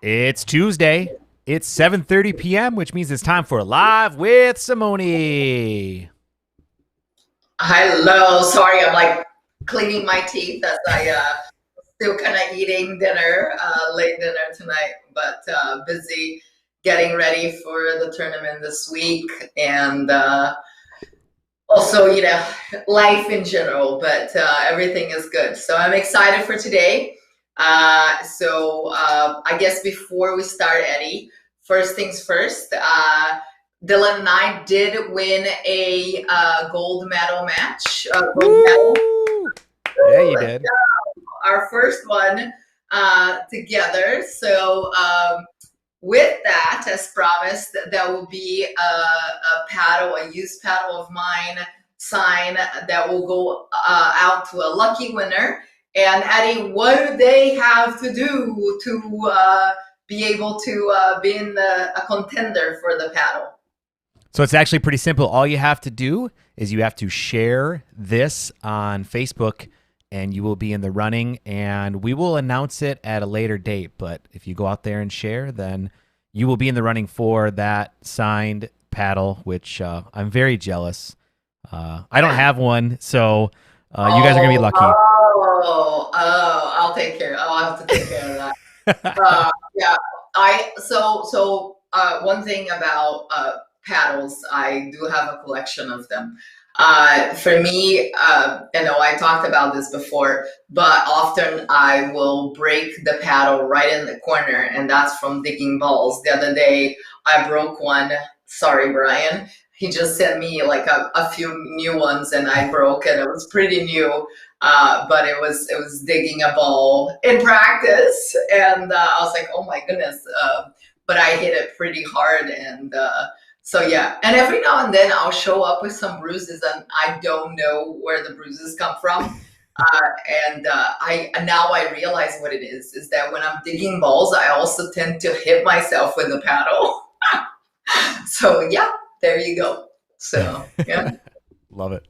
It's Tuesday. It's 7:30 p.m., which means it's time for Live with Simone. Hello, sorry, I'm like cleaning my teeth as I still kind of eating dinner, late dinner tonight, but busy getting ready for the tournament this week and also, life in general, but everything is good. So I'm excited for today. I guess before we start, Eddie, first things first, Dylan and I did win a gold medal match, gold medal. Woo! Yeah, you Let's did. go. Our first one together. With that, as promised, there will be a paddle, a used paddle of mine sign that will go out to a lucky winner. And Eddie, what do they have to do to be able to be in a contender for the paddle? So it's actually pretty simple. All you have to do is you have to share this on Facebook and you will be in the running, and we will announce it at a later date. But if you go out there and share, then you will be in the running for that signed paddle, which I'm very jealous. I don't have one, so you guys are going to be Oh, lucky. I'll take care. I'll have to take care of that. Yeah, one thing about paddles, I do have a collection of them. For me, I talked about this before, but often I will break the paddle right in the corner, and that's from digging balls. The other day, I broke one. Sorry, Brian. He just sent me like a few new ones, and I broke it. It was pretty new, but it was digging a ball in practice, and I was like, oh my goodness! But I hit it pretty hard, and yeah. And every now and then I'll show up with some bruises, and I don't know where the bruises come from. I realize what it is that when I'm digging balls, I also tend to hit myself with the paddle. So yeah, there you go. So yeah. Love it.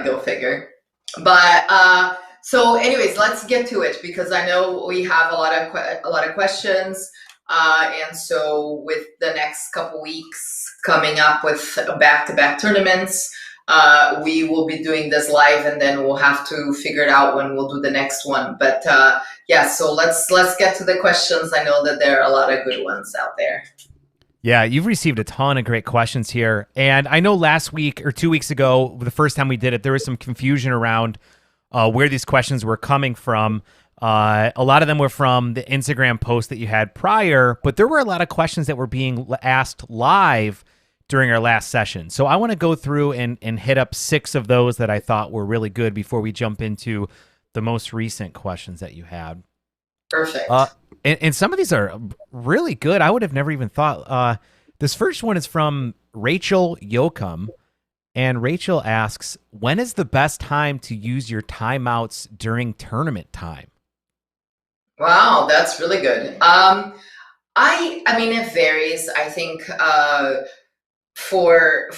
Go figure. But anyways, let's get to it because I know we have a lot of questions, and so with the next couple weeks coming up with back-to-back tournaments, we will be doing this live, and then we'll have to figure it out when we'll do the next one. But yeah, so let's get to the questions. I know that there are a lot of good ones out there. Yeah, you've received a ton of great questions here. And I know last week or 2 weeks ago, the first time we did it, there was some confusion around where these questions were coming from. A lot of them were from the Instagram post that you had prior, but there were a lot of questions that were being asked live during our last session. So I want to go through and hit up 6 of those that I thought were really good before we jump into the most recent questions that you had. Uh, Perfect. and some of these are really good. I would have never even thought. This first one is from Rachel Yoakum, and Rachel asks, "When is the best time to use your timeouts during tournament time?" Wow, that's really good. I mean it varies. I think for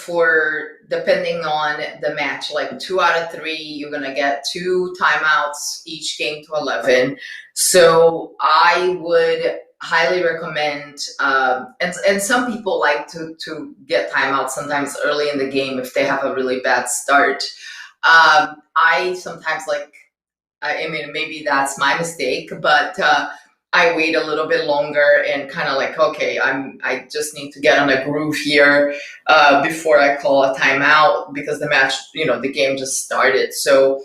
depending on the match, like 2 out of 3, you're gonna get 2 timeouts each game to 11. So I would highly recommend, and some people like to get timeouts sometimes early in the game if they have a really bad start. I sometimes like, I mean, maybe that's my mistake, but I wait a little bit longer and kind of like, okay, I just need to get on a groove here before I call a timeout because the match, the game just started. So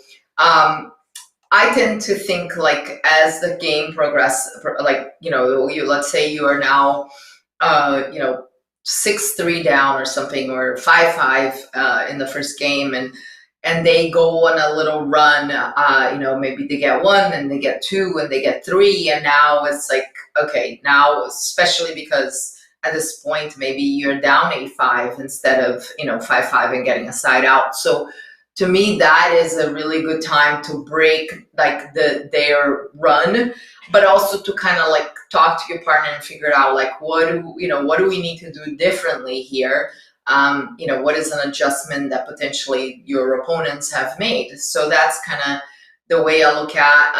I tend to think like as the game progresses, like let's say you are now, uh, you know, 6-3 down or something, or 5-5 in the first game, and they go on a little run. Maybe they get one, and they get two, and they get three, and now it's like, okay, now especially because at this point maybe you're down 8-5 instead of 5-5 and getting a side out. So to me, that is a really good time to break like their run, but also to kind of like talk to your partner and figure out like what do we need to do differently here. What is an adjustment that potentially your opponents have made? So that's kind of the way I look at.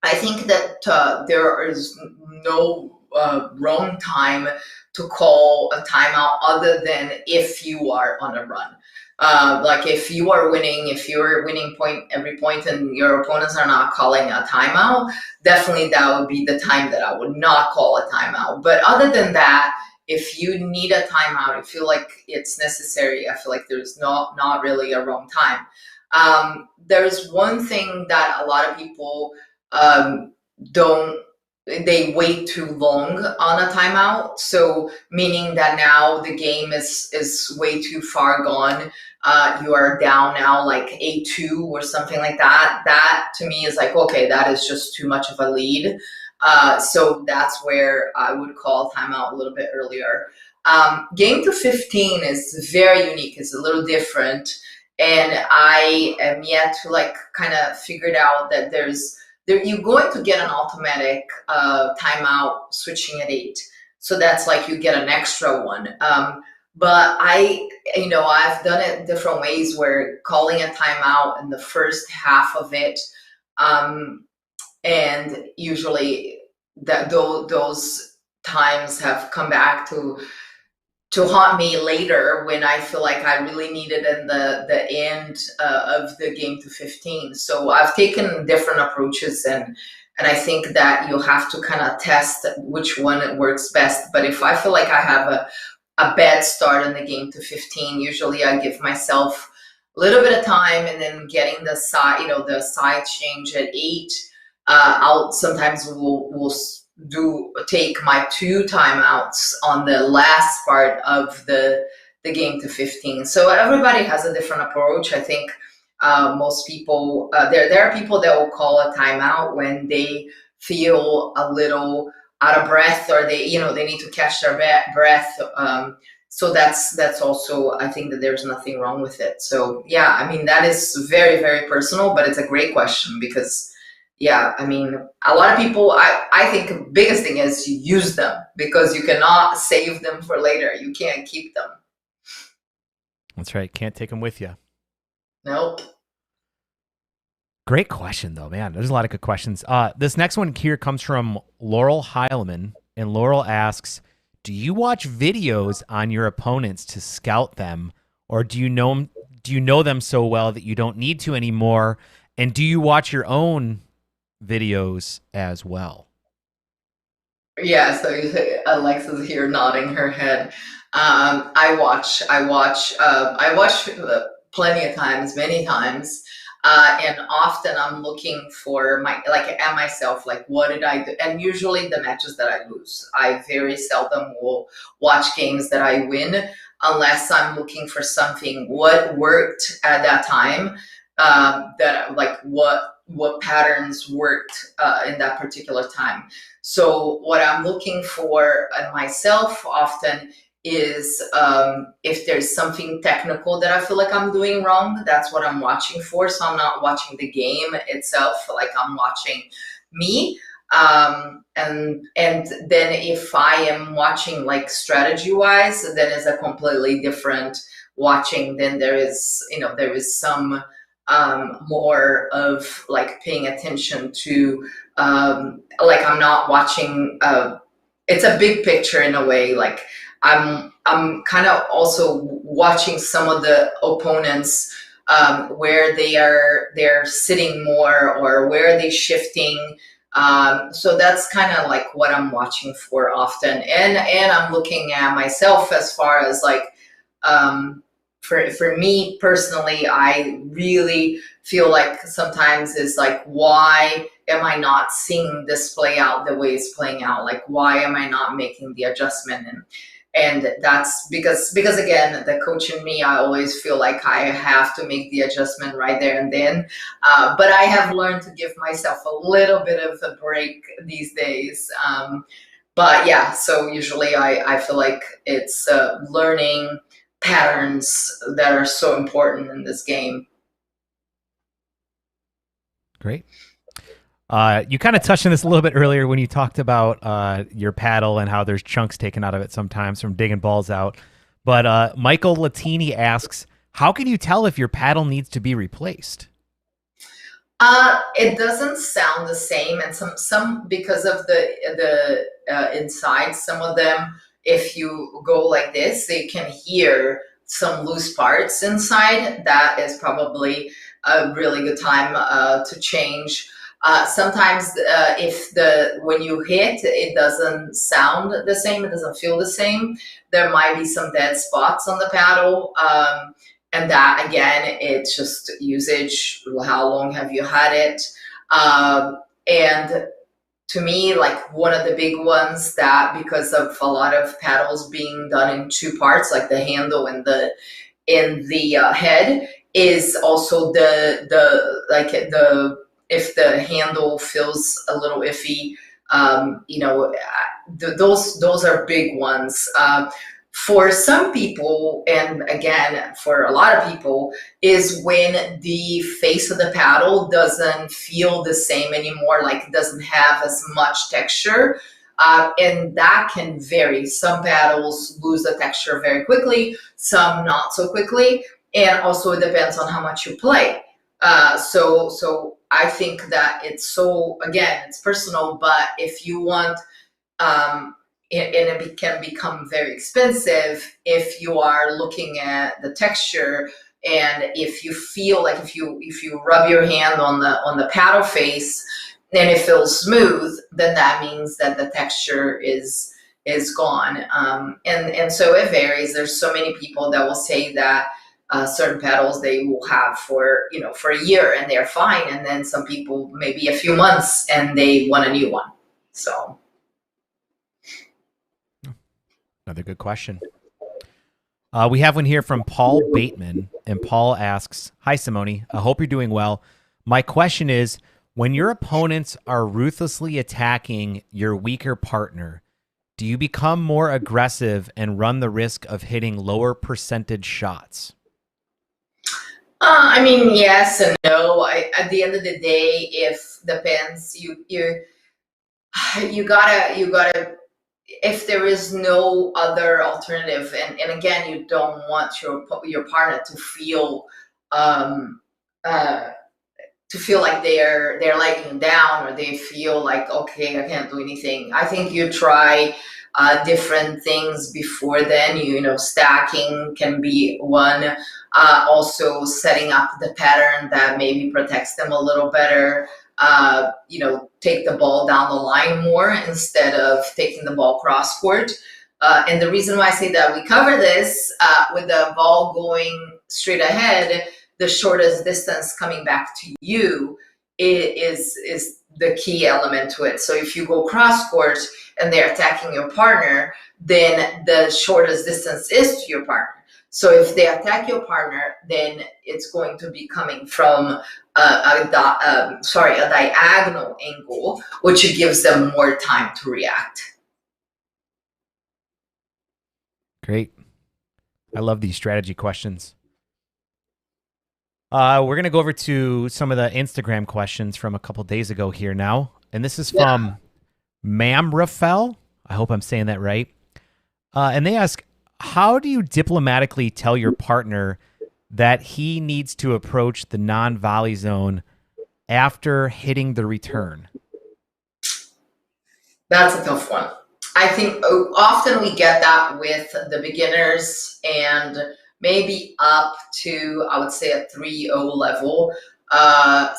I think that there is wrong time to call a timeout other than if you are on a run. Like if you're winning point every point and your opponents are not calling a timeout, definitely that would be the time that I would not call a timeout. But other than that, if you need a timeout, I feel like it's necessary. I feel like there's not really a wrong time. There's one thing that a lot of people don't they wait too long on a timeout. So meaning that now the game is way too far gone. You are down now like 8-2 or something like that. That to me is like, okay, that is just too much of a lead. So that's where I would call timeout a little bit earlier. Game to 15 is very unique. It's a little different. And I am yet to like kind of figured out that you're going to get an automatic timeout switching at 8. So that's like you get an extra one. But I've done it different ways where calling a timeout in the first half of it, and usually those times have come back to haunt me later when I feel like I really need it in the end of the game to 15. So I've taken different approaches, and I think that you have to kind of test which one works best. But if I feel like I have a bad start in the game to 15, usually I give myself a little bit of time, and then getting the side change at 8. I'll sometimes will take my 2 timeouts on the last part of the game to 15. So everybody has a different approach. I think most people, there are people that will call a timeout when they feel a little out of breath, or they need to catch their breath. So that's also, I think that there's nothing wrong with it. So yeah, I mean, that is very, very personal, but it's a great question because yeah, I mean, a lot of people, I think the biggest thing is you use them, because you cannot save them for later. You can't keep them. That's right. Can't take them with you. Nope. Great question, though, man. There's a lot of good questions. This next one here comes from Laurel Heilman, and Laurel asks, do you watch videos on your opponents to scout them, or do you know them so well that you don't need to anymore? And do you watch your own videos as well? Yeah, so Alexa's here nodding her head. I watch plenty of times, many times, and often I'm looking for myself, like, what did I do? And usually the matches that I lose. I very seldom will watch games that I win unless I'm looking for something, what worked at that time, that like what patterns worked in that particular time. So what I'm looking for in myself often is if there's something technical that I feel like I'm doing wrong, that's what I'm watching for. So I'm not watching the game itself, like I'm watching me. And then if I am watching like strategy wise, then it's a completely different watching. Then there is some more of like paying attention to like I'm not watching it's a big picture in a way. Like I'm kind of also watching some of the opponents where they're sitting more, or where are they shifting. So that's kind of like what I'm watching for often, and I'm looking at myself as far as like for me personally, I really feel like sometimes it's like, why am I not seeing this play out the way it's playing out? Like, why am I not making the adjustment? And that's because again, the coach in me, I always feel like I have to make the adjustment right there and then. But I have learned to give myself a little bit of a break these days. But yeah, so usually I feel like it's learning patterns that are so important in this game. Great. You kind of touched on this a little bit earlier when you talked about your paddle and how there's chunks taken out of it sometimes from digging balls out. But Michael Latini asks, how can you tell if your paddle needs to be replaced? It doesn't sound the same, and some because of the inside. Some of them, if you go like this, they can hear some loose parts inside. That is probably a really good time to change. Sometimes, if the when you hit, it doesn't sound the same. It doesn't feel the same. There might be some dead spots on the paddle. And that again, it's just usage. How long have you had it? And to me, like one of the big ones, that because of a lot of paddles being done in two parts, like the handle and the head, is also the if the handle feels a little iffy, those are big ones. For some people, and again, for a lot of people, is when the face of the paddle doesn't feel the same anymore, like it doesn't have as much texture. And that can vary. Some paddles lose the texture very quickly, some not so quickly. And also it depends on how much you play. So I think that it's personal, but if you want, and it can become very expensive if you are looking at the texture, and if you feel like if you rub your hand on the paddle face and it feels smooth, then that means that the texture is gone. And so it varies. There's so many people that will say that certain paddles they will have for a year and they're fine, and then some people maybe a few months and they want a new one. So Another good question. We have one here from Paul Bateman, and Paul asks, "Hi, Simone. I hope you're doing well. My question is, when your opponents are ruthlessly attacking your weaker partner, do you become more aggressive and run the risk of hitting lower percentage shots?" I mean, yes and no. At the end of the day, if depends, you gotta, if there is no other alternative, and again, you don't want your partner to feel um, uh, like they're letting down, or they feel like, okay, I can't do anything. I think you try different things before then. Stacking can be one. Also setting up the pattern that maybe protects them a little better. Take the ball down the line more instead of taking the ball cross court. And the reason why I say that we cover this with the ball going straight ahead, the shortest distance coming back to you is the key element to it. So if you go cross court and they're attacking your partner, then the shortest distance is to your partner. So if they attack your partner, then it's going to be coming from a diagonal angle, which gives them more time to react. Great. I love these strategy questions. We're going to go over to some of the Instagram questions from a couple days ago here now. And this is from Mamrafel. I hope I'm saying that right. And they ask, how do you diplomatically tell your partner that he needs to approach the non-volley zone after hitting the return? That's a tough one. I think often we get that with the beginners, and maybe up to, I would say, a 3-0 level.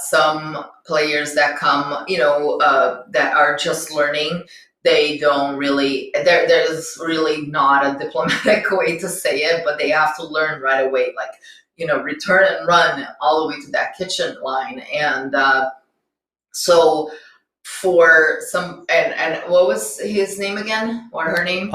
Some players that come, that are just learning, they don't really, there's really not a diplomatic way to say it, but they have to learn right away, like, return and run all the way to that kitchen line. And so for some, and what was his name again, or her name?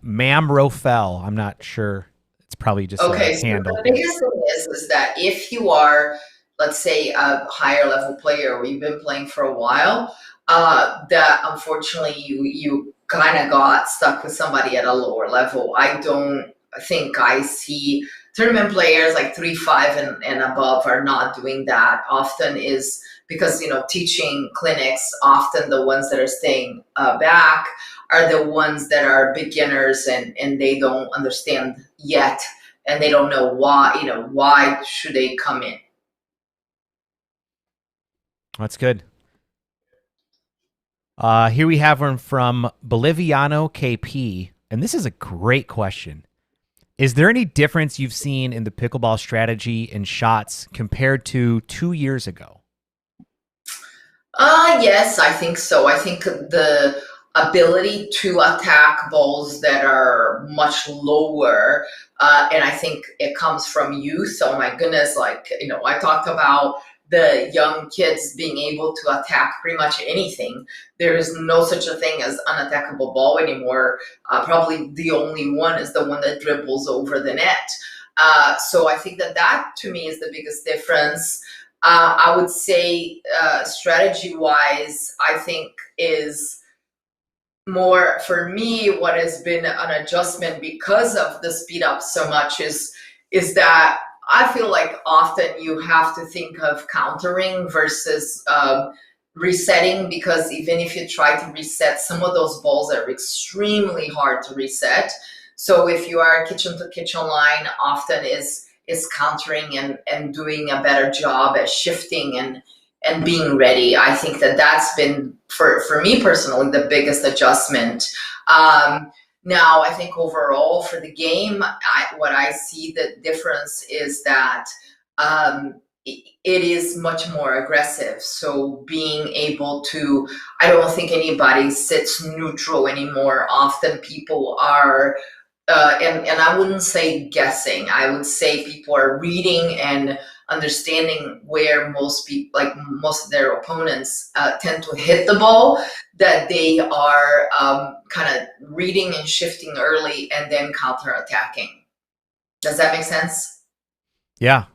Mamrofel. I'm not sure. It's probably just okay. a handle. So the biggest thing is that if you are, let's say, a higher level player, or you've been playing for a while, that unfortunately you kind of got stuck with somebody at a lower level. I don't think I see tournament players like 3-5 and above are not doing that often, is because teaching clinics, often the ones that are staying back are the ones that are beginners, and they don't understand yet, and they don't know why should they come in. That's good. Here we have one from Boliviano KP, and this is a great question. Is there any difference you've seen in the pickleball strategy and shots compared to 2 years ago? Yes, I think so. I think the ability to attack balls that are much lower, and I think it comes from youth. Oh my goodness, like, I talked about the young kids being able to attack pretty much anything. There is no such a thing as unattackable ball anymore. Probably the only one is the one that dribbles over the net. So I think that to me is the biggest difference. I would say, strategy wise, I think is more for me. What has been an adjustment because of the speed up so much is that I feel like often you have to think of countering versus resetting, because even if you try to reset, some of those balls are extremely hard to reset. So if you are kitchen to kitchen line, often is countering and doing a better job at shifting and being ready. I think that's been for me personally the biggest adjustment. Now I think overall for the game, what I see the difference is that it is much more aggressive. So being able to, I don't think anybody sits neutral anymore. Often people are, and I wouldn't say guessing. I would say people are reading and understanding where most people, like most of their opponents, tend to hit the ball. That they are kind of reading and shifting early and then counter attacking. Does that make sense? Yeah,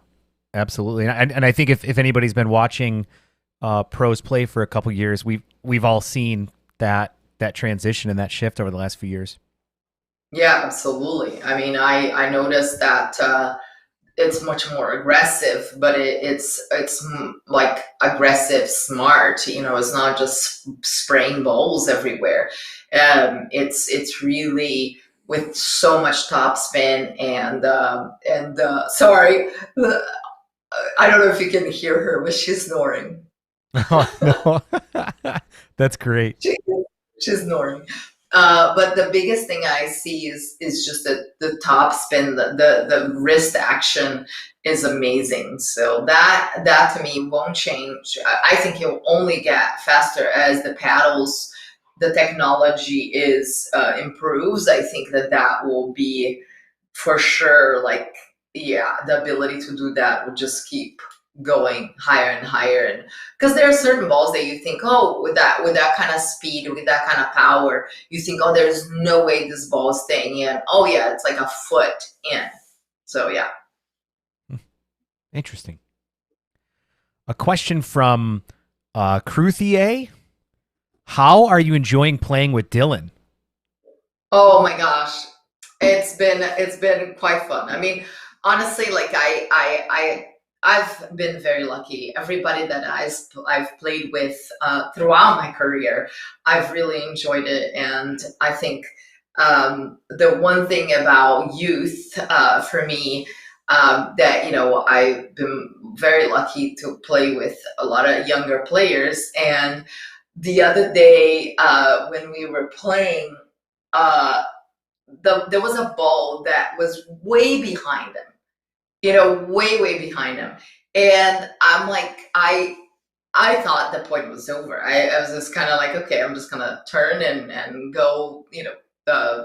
absolutely. And I think if anybody's been watching pros play for a couple years, we've all seen that transition and that shift over the last few years. Yeah, absolutely. I mean, I noticed that it's much more aggressive, but it's like aggressive smart. It's not just spraying balls everywhere. It's really with so much top spin and sorry, I don't know if you can hear her, but she's snoring. Oh no, that's great. She, she's snoring. But the biggest thing I see is just the top spin, the wrist action is amazing. So that to me won't change. I think it will only get faster as the paddles, the technology is improves. I think that will be for sure. Like, yeah, the ability to do that would just keep going higher and higher. And because there are certain balls that you think, oh, with that kind of speed, with that kind of power, you think, oh, there's no way this ball is staying in. Oh yeah, it's like a foot in. So yeah. Interesting. A question from Cruthier. How are you enjoying playing with Dylan? Oh my gosh, it's been quite fun. I mean, honestly, like I've been very lucky. Everybody that I've played with throughout my career, I've really enjoyed it, and I think the one thing about youth for me, that I've been very lucky to play with a lot of younger players. And the other day when we were playing, uh, there was a ball that was way behind him, way behind him. And I'm like, I thought the point was over. I was just kind of like, okay, I'm just gonna turn and go,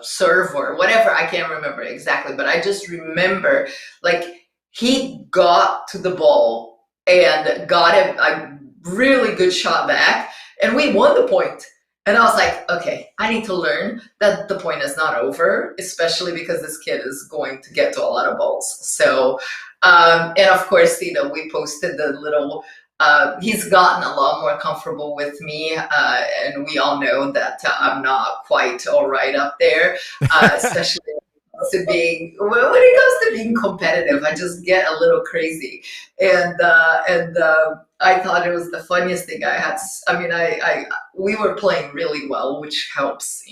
serve or whatever. I can't remember exactly, but I just remember like he got to the ball and got a really good shot back, and we won the point. And I was like, okay, I need to learn that the point is not over, especially because this kid is going to get to a lot of balls. So, and of course, we posted the little, he's gotten a lot more comfortable with me. And we all know that I'm not quite all right up there, especially when it comes to being competitive. I just get a little crazy. And I thought it was the funniest thing I had. I mean, we were playing really well, which helps,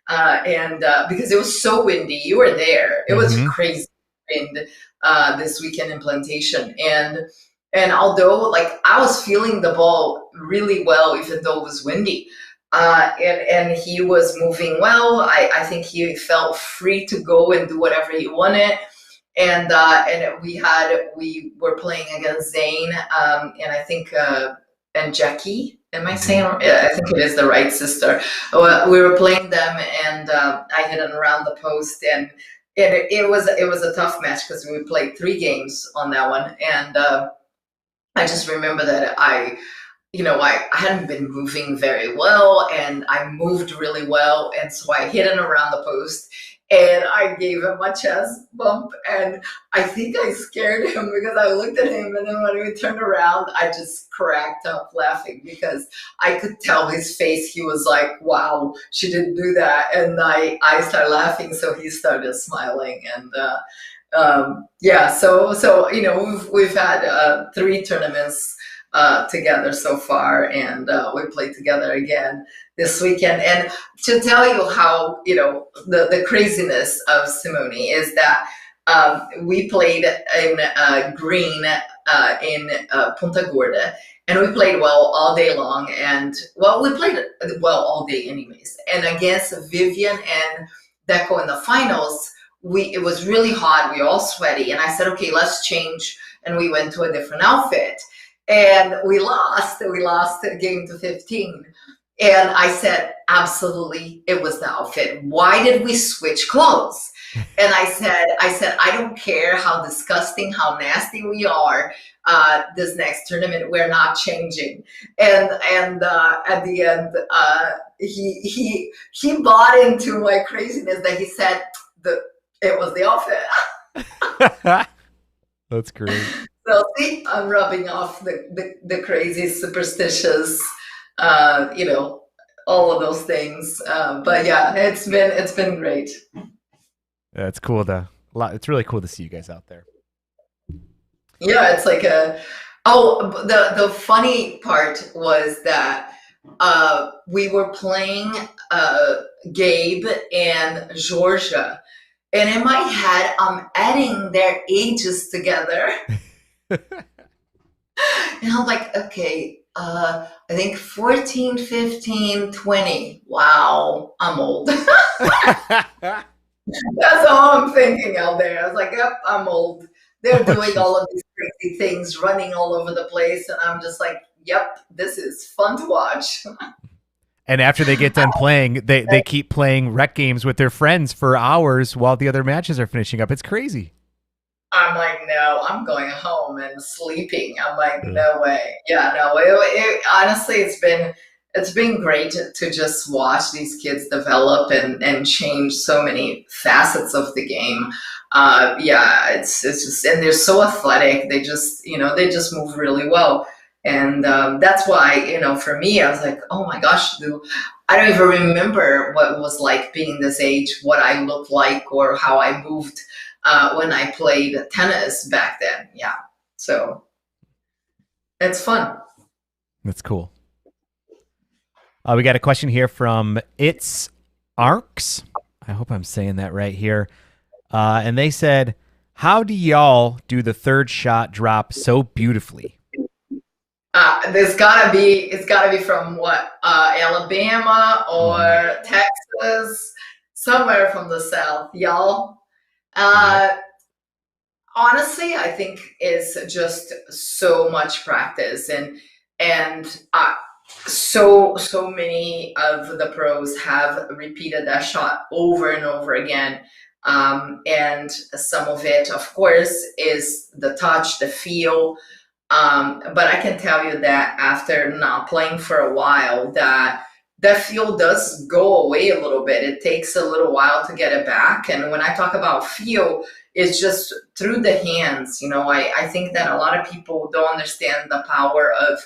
and because it was so windy. You were there. It was Mm-hmm. crazy wind this weekend in Plantation, And although like I was feeling the ball really well, even though it was windy, and he was moving well. I think he felt free to go and do whatever he wanted. And we were playing against Zane, and I think and Jackie. Am I saying? Yeah, I think it is the right sister. We were playing them, and I hit it around the post, and it was a tough match because we played 3 games on that one, and I just remember that I hadn't been moving very well, and I moved really well, and so I hit it around the post, and I gave him a chest bump, and I think I scared him because I looked at him, and then when we turned around, I just cracked up laughing because I could tell his face. He was like, "Wow, she didn't do that," and I started laughing, so he started smiling, and yeah, so we've had 3 tournaments together so far, and we played together again this weekend. And to tell you how the craziness of Simone is that we played in green in Punta Gorda, and we played well all day long, and well, we played well all day anyways. And against Vivian and Deco in the finals, it was really hot, we were all sweaty, and I said, okay, let's change, and we went to a different outfit, and we lost the game to 15. And I said, absolutely, it was the outfit. Why did we switch clothes? And I said, I don't care how disgusting, how nasty we are. This next tournament, we're not changing. And at the end, he bought into my craziness that he said it was the outfit. That's great. So see, I'm rubbing off the crazy superstitious, all of those things. But yeah, it's been great. It's cool it's really cool to see you guys out there. Yeah, it's like the funny part was that we were playing Gabe and Georgia, and in my head I'm adding their ages together. And I'm like, okay, I think 14, 15, 20. Wow, I'm old. That's all I'm thinking out there. I was like, yep, I'm old. They're doing all of these crazy things, running all over the place. And I'm just like, yep, this is fun to watch. And after they get done playing, they keep playing rec games with their friends for hours while the other matches are finishing up. It's crazy. I'm like, no, I'm going home and sleeping. I'm like, no way. Yeah, no. Honestly, it's been great to just watch these kids develop and change so many facets of the game. Yeah, it's just, and they're so athletic. They just move really well. And that's why, for me, I was like, oh my gosh, I don't even remember what it was like being this age, what I looked like, or how I moved when I played tennis back then. Yeah. So it's fun. That's cool. We got a question here from It's Arcs. I hope I'm saying that right here. And they said, how do y'all do the third shot drop so beautifully? It's gotta be from what, Alabama or Texas, somewhere from the South, y'all. Honestly, I think it's just so much practice, and so many of the pros have repeated that shot over and over again. And some of it, of course, is the touch, the feel. But I can tell you that after not playing for a while, that feel does go away a little bit. It takes a little while to get it back. And when I talk about feel, it's just through the hands. I think that a lot of people don't understand the power of,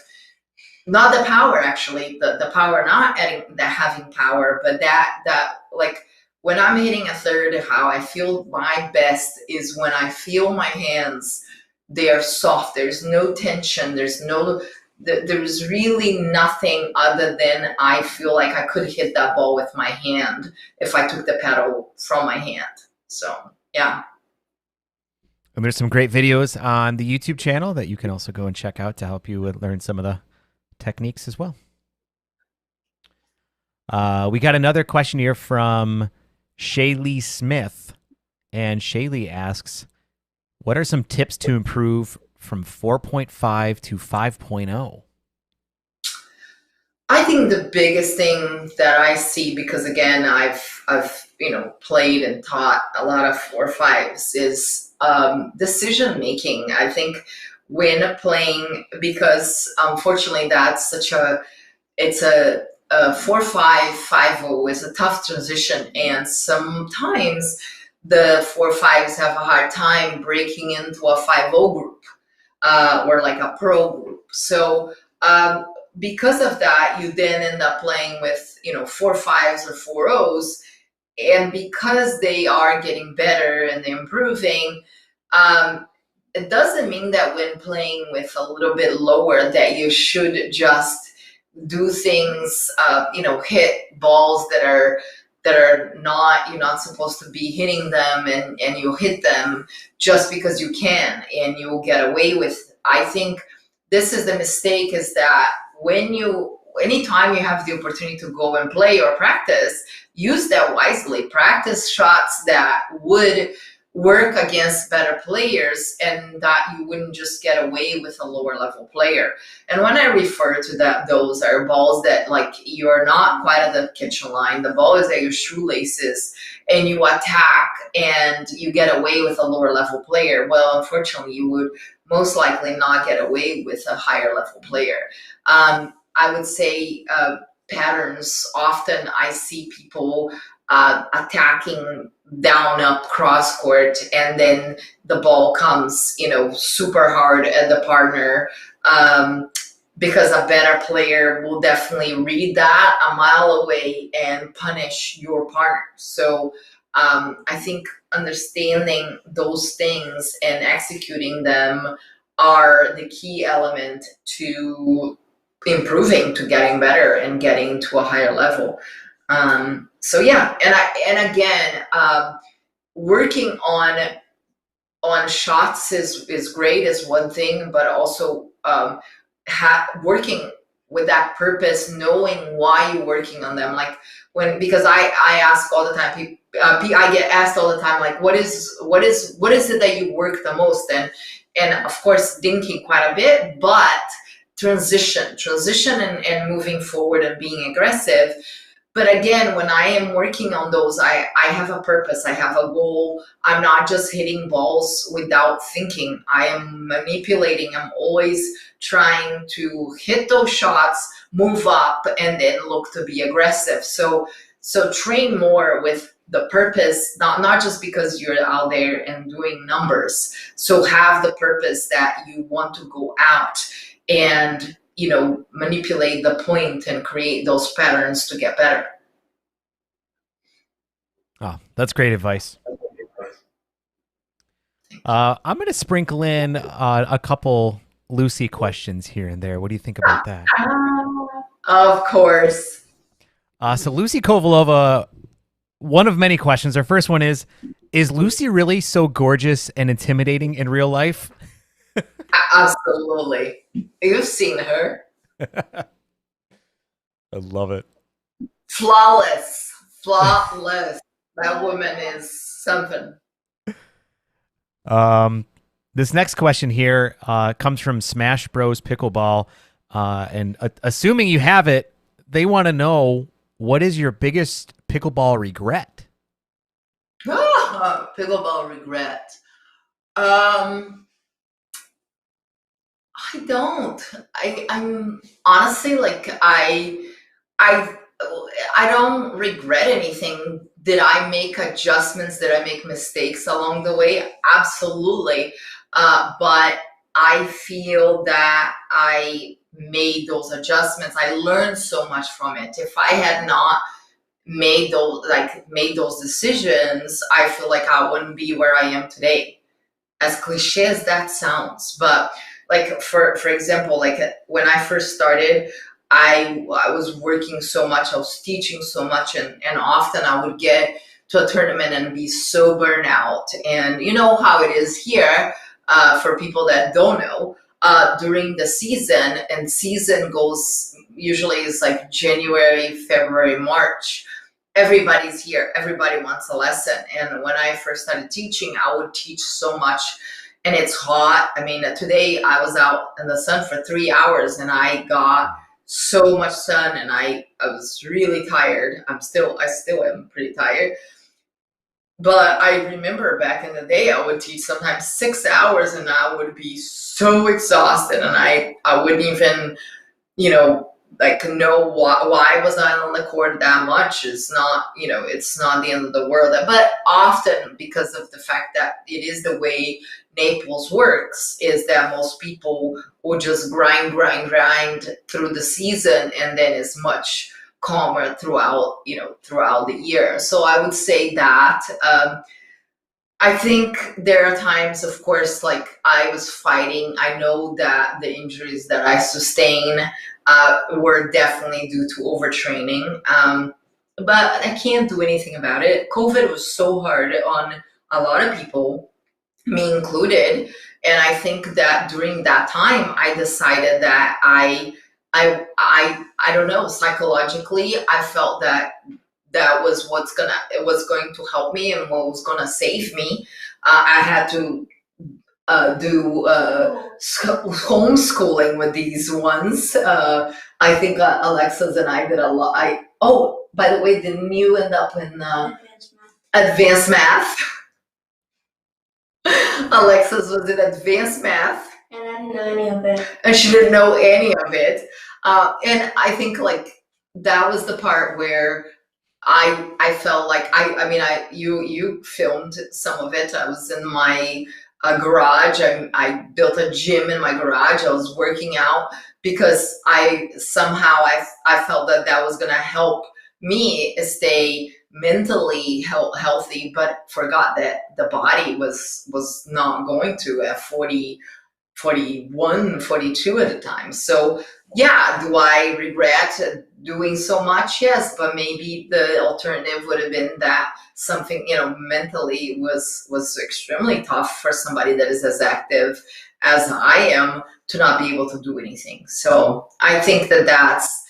not the power actually, the power, not having power, but that like when I'm hitting a third, how I feel my best is when I feel my hands. They are soft. There's no tension. There's really nothing other than I feel like I could hit that ball with my hand if I took the paddle from my hand. So, yeah. And there's some great videos on the YouTube channel that you can also go and check out to help you learn some of the techniques as well. We got another question here from Shaylee Smith. And Shaylee asks, what are some tips to improve from 4.5 to 5.0? I think the biggest thing that I see, because again, I've played and taught a lot of 4.5s, is decision making. I think when playing, because unfortunately that's it's a 4.5 5.0 is a tough transition, and sometimes the 4.5s have a hard time breaking into a 5.0 group, or like a pro group. So because of that, you then end up playing with 4.5s or 4.0s, and because they are getting better and they're improving, it doesn't mean that when playing with a little bit lower that you should just do things, hit balls that are not, you're not supposed to be hitting them, and you hit them just because you can and you'll get away with. I think this is the mistake, is that anytime you have the opportunity to go and play or practice, use that wisely. Practice shots that would work against better players, and that you wouldn't just get away with a lower level player. And when I refer to that, those are balls that, like, you're not quite at the kitchen line. The ball is at your shoelaces and you attack and you get away with a lower level player. Well, unfortunately, you would most likely not get away with a higher level player. I would say patterns. Often I see people attacking down up cross court, and then the ball comes, super hard at the partner, because a better player will definitely read that a mile away and punish your partner. So I think understanding those things and executing them are the key element to improving, to getting better and getting to a higher level. So yeah, and again, working on shots is great, is one thing, but also working with that purpose, knowing why you're working on them. Like because I ask all the time, I get asked all the time, like, what is it that you work the most? And of course, dinking quite a bit, but transition and moving forward and being aggressive. But again, when I am working on those, I have a purpose, I have a goal. I'm not just hitting balls without thinking. I am manipulating. I'm always trying to hit those shots, move up, and then look to be aggressive. So train more with the purpose, not just because you're out there and doing numbers. So have the purpose that you want to go out and manipulate the point and create those patterns to get better. Oh, that's great advice. I'm going to sprinkle in a couple Lucy questions here and there. What do you think about that? Of course. So Lucy Kovalova, one of many questions. Our first one is Lucy really so gorgeous and intimidating in real life? Absolutely. You've seen her. I love it. Flawless. That woman is something. This next question here comes from Smash Bros Pickleball, and assuming you have it, they want to know, what is your biggest pickleball regret? Pickleball regret. I don't. I'm honestly, like, I don't regret anything. Did I make adjustments? Did I make mistakes along the way? Absolutely. But I feel that I made those adjustments. I learned so much from it. If I had not made those decisions, I feel like I wouldn't be where I am today. As cliche as that sounds, but like for example, like when I first started, I was working so much, I was teaching so much, and often I would get to a tournament and be so burnt out. And you know how it is here, for people that don't know, during the season, and season goes usually is like January, February, March. Everybody's here. Everybody wants a lesson. And when I first started teaching, I would teach so much, and it's hot. I mean, today I was out in the sun for 3 hours, and I got so much sun, and I was really tired. I still am pretty tired. But I remember back in the day, I would teach sometimes 6 hours, and I would be so exhausted, and I wouldn't even, like, know why was I on the court that much. It's not, it's not the end of the world. But often, because of the fact that it is the way Naples works, is that most people will just grind through the season, and then it's much calmer throughout the year. So I would say that I think there are times, of course, like I was fighting. I know that the injuries that I sustained were definitely due to overtraining, but I can't do anything about it. COVID was so hard on a lot of people, me included, and I think that during that time, I decided that I don't know, psychologically, I felt that was it was going to help me and what was gonna save me. I had to do homeschooling with these ones. I think Alexa's and I did a lot. By the way, didn't you end up in advanced math? Alexa's was in advanced math. And I didn't know any of it. And she didn't know any of it. And I think like that was the part where I felt like you filmed some of it. I was in my garage. I built a gym in my garage. I was working out because I felt that was gonna help me stay mentally healthy, but forgot that the body was not going to at 40, 41, 42 at the time. So yeah, do I regret doing so much? Yes, but maybe the alternative would have been that something, mentally was extremely tough for somebody that is as active as I am to not be able to do anything. So I think that's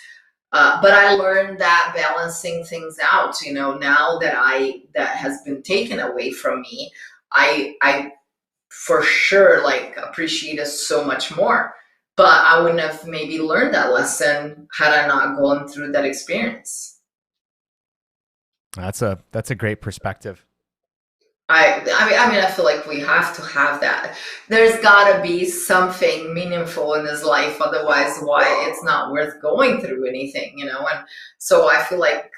but I learned that balancing things out, now that has been taken away from me, I for sure like appreciate it so much more. But I wouldn't have maybe learned that lesson had I not gone through that experience. That's a great perspective. I feel like we have to have that. There's gotta be something meaningful in his life, otherwise why it's not worth going through anything, And so I feel like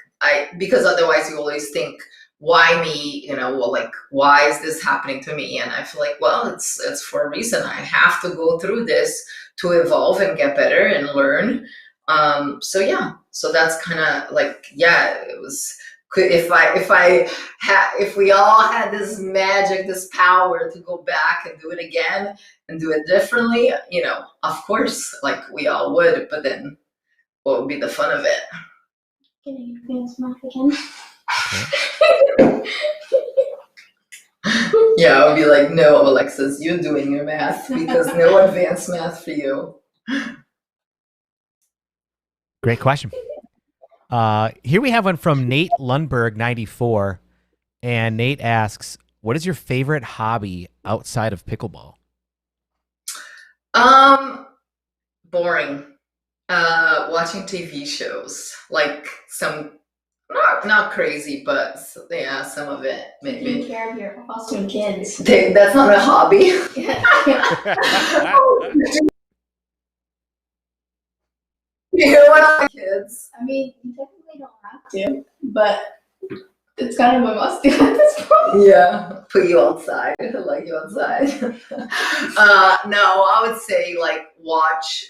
because otherwise you always think, why me, well, like, why is this happening to me? And I feel like, well, it's for a reason. I have to go through this to evolve and get better and learn. So that's kind of like, yeah, it was. If we all had this magic, this power to go back and do it again and do it differently, of course, like we all would, but then what would be the fun of it? Getting advanced math again. Yeah, I would be like, no, Alexis, you're doing your math because no advanced math for you. Great question. Here we have one from Nate Lundberg 94, and Nate asks, what is your favorite hobby outside of pickleball? Boring. Watching TV shows, like some not crazy, but yeah, some of it maybe. Taking care of your foster kids. That's not a hobby. You know what, kids? I mean, you technically don't have to, but it's kind of a must do at this point. Yeah, put you outside, like you outside. No, I would say like watch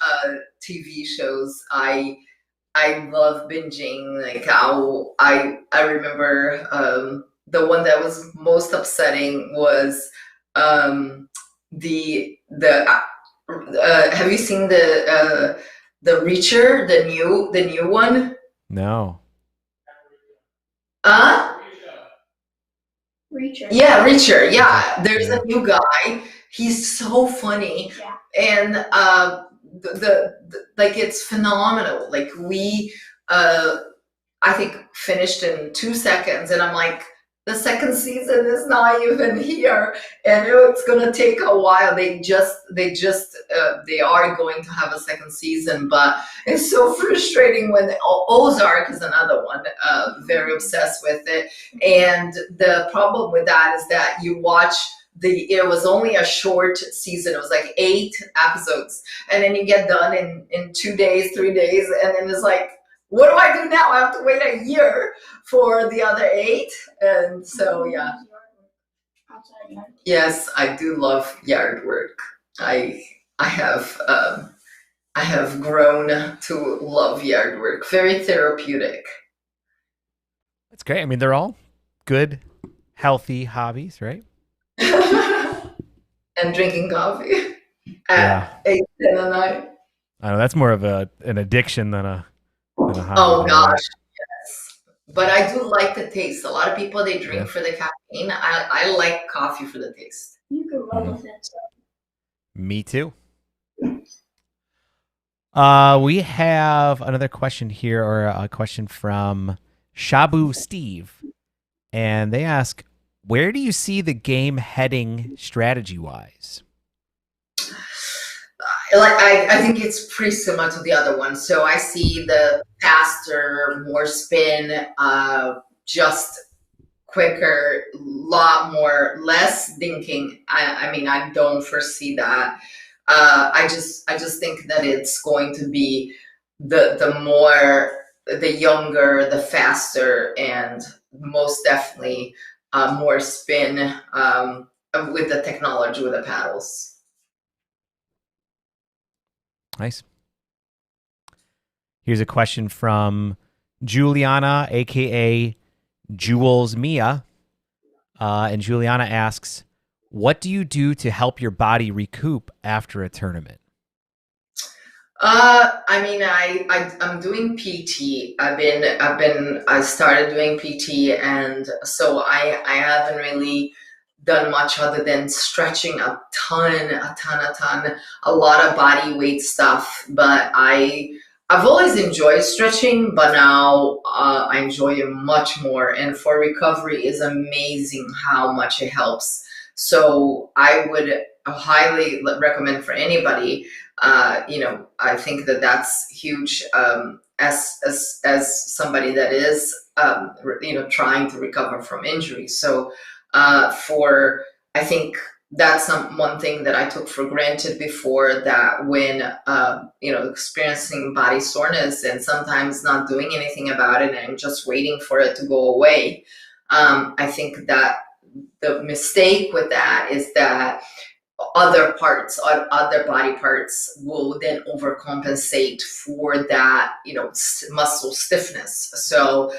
TV shows. I love binging. Like I remember the one that was most upsetting was the have you seen the Reacher, the new one? No. Reacher. Yeah, Reacher. Yeah, there's a new guy. He's so funny, Yeah. and the like it's phenomenal. Like we, I think finished in 2 seconds, and I'm like, the second season is not even here, and it's gonna take a while. They are going to have a second season, but it's so frustrating when Ozark is another one. Very obsessed with it, and the problem with that is that you watch. It was only a short season. It was like 8 episodes, and then you get done in 2 days, 3 days, and then it's like, what do I do now? I have to wait a year for the other 8, and so yeah. Yes, I do love yard work. I have grown to love yard work. Very therapeutic. That's great. I mean, they're all good, healthy hobbies, right? And drinking coffee at 8, 10 at night. I know that's more of an addiction than a hobby. Oh gosh, yes. But I do like the taste. A lot of people, they drink for the caffeine. I like coffee for the taste. You can run with it. So. Me too. We have another question here, or a question from Shabu Steve, and they ask, where do you see the game heading strategy-wise? I think it's pretty similar to the other one. So I see the faster, more spin, just quicker, less dinking. I mean, I don't foresee that. I just think that it's going to be the younger, the faster, and most definitely more spin with the technology with the paddles. Nice. Here's a question from Juliana, aka Jules Mia. And Juliana asks, what do you do to help your body recoup after a tournament? I mean, I'm doing PT. I started doing PT, and so I haven't really done much other than stretching a lot of body weight stuff. But I've always enjoyed stretching, but now I enjoy it much more. And for recovery, is amazing how much it helps. So I would highly recommend for anybody. I think that huge. As somebody that is trying to recover from injury. So I think that's one thing that I took for granted before, that when experiencing body soreness and sometimes not doing anything about it and just waiting for it to go away. I think that the mistake with that is that other body parts will then overcompensate for that, muscle stiffness. So,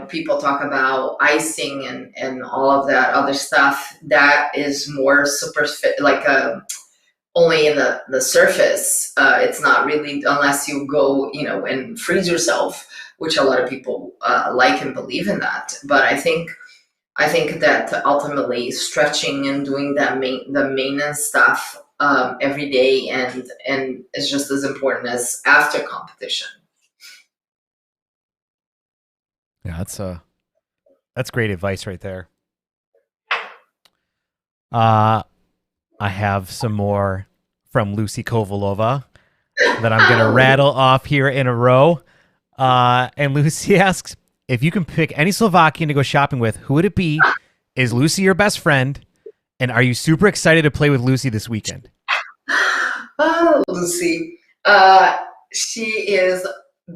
people talk about icing and all of that other stuff that is more only in the surface. It's not really, unless you go, and freeze yourself, which a lot of people like and believe in that. But I think that ultimately stretching and doing the maintenance stuff every day and is just as important as after competition. Yeah, that's great advice right there. I have some more from Lucy Kovalova that I'm going to rattle off here in a row. And Lucy asks, if you can pick any Slovakian to go shopping with, who would it be? Is Lucy your best friend? And are you super excited to play with Lucy this weekend? Oh, Lucy. She is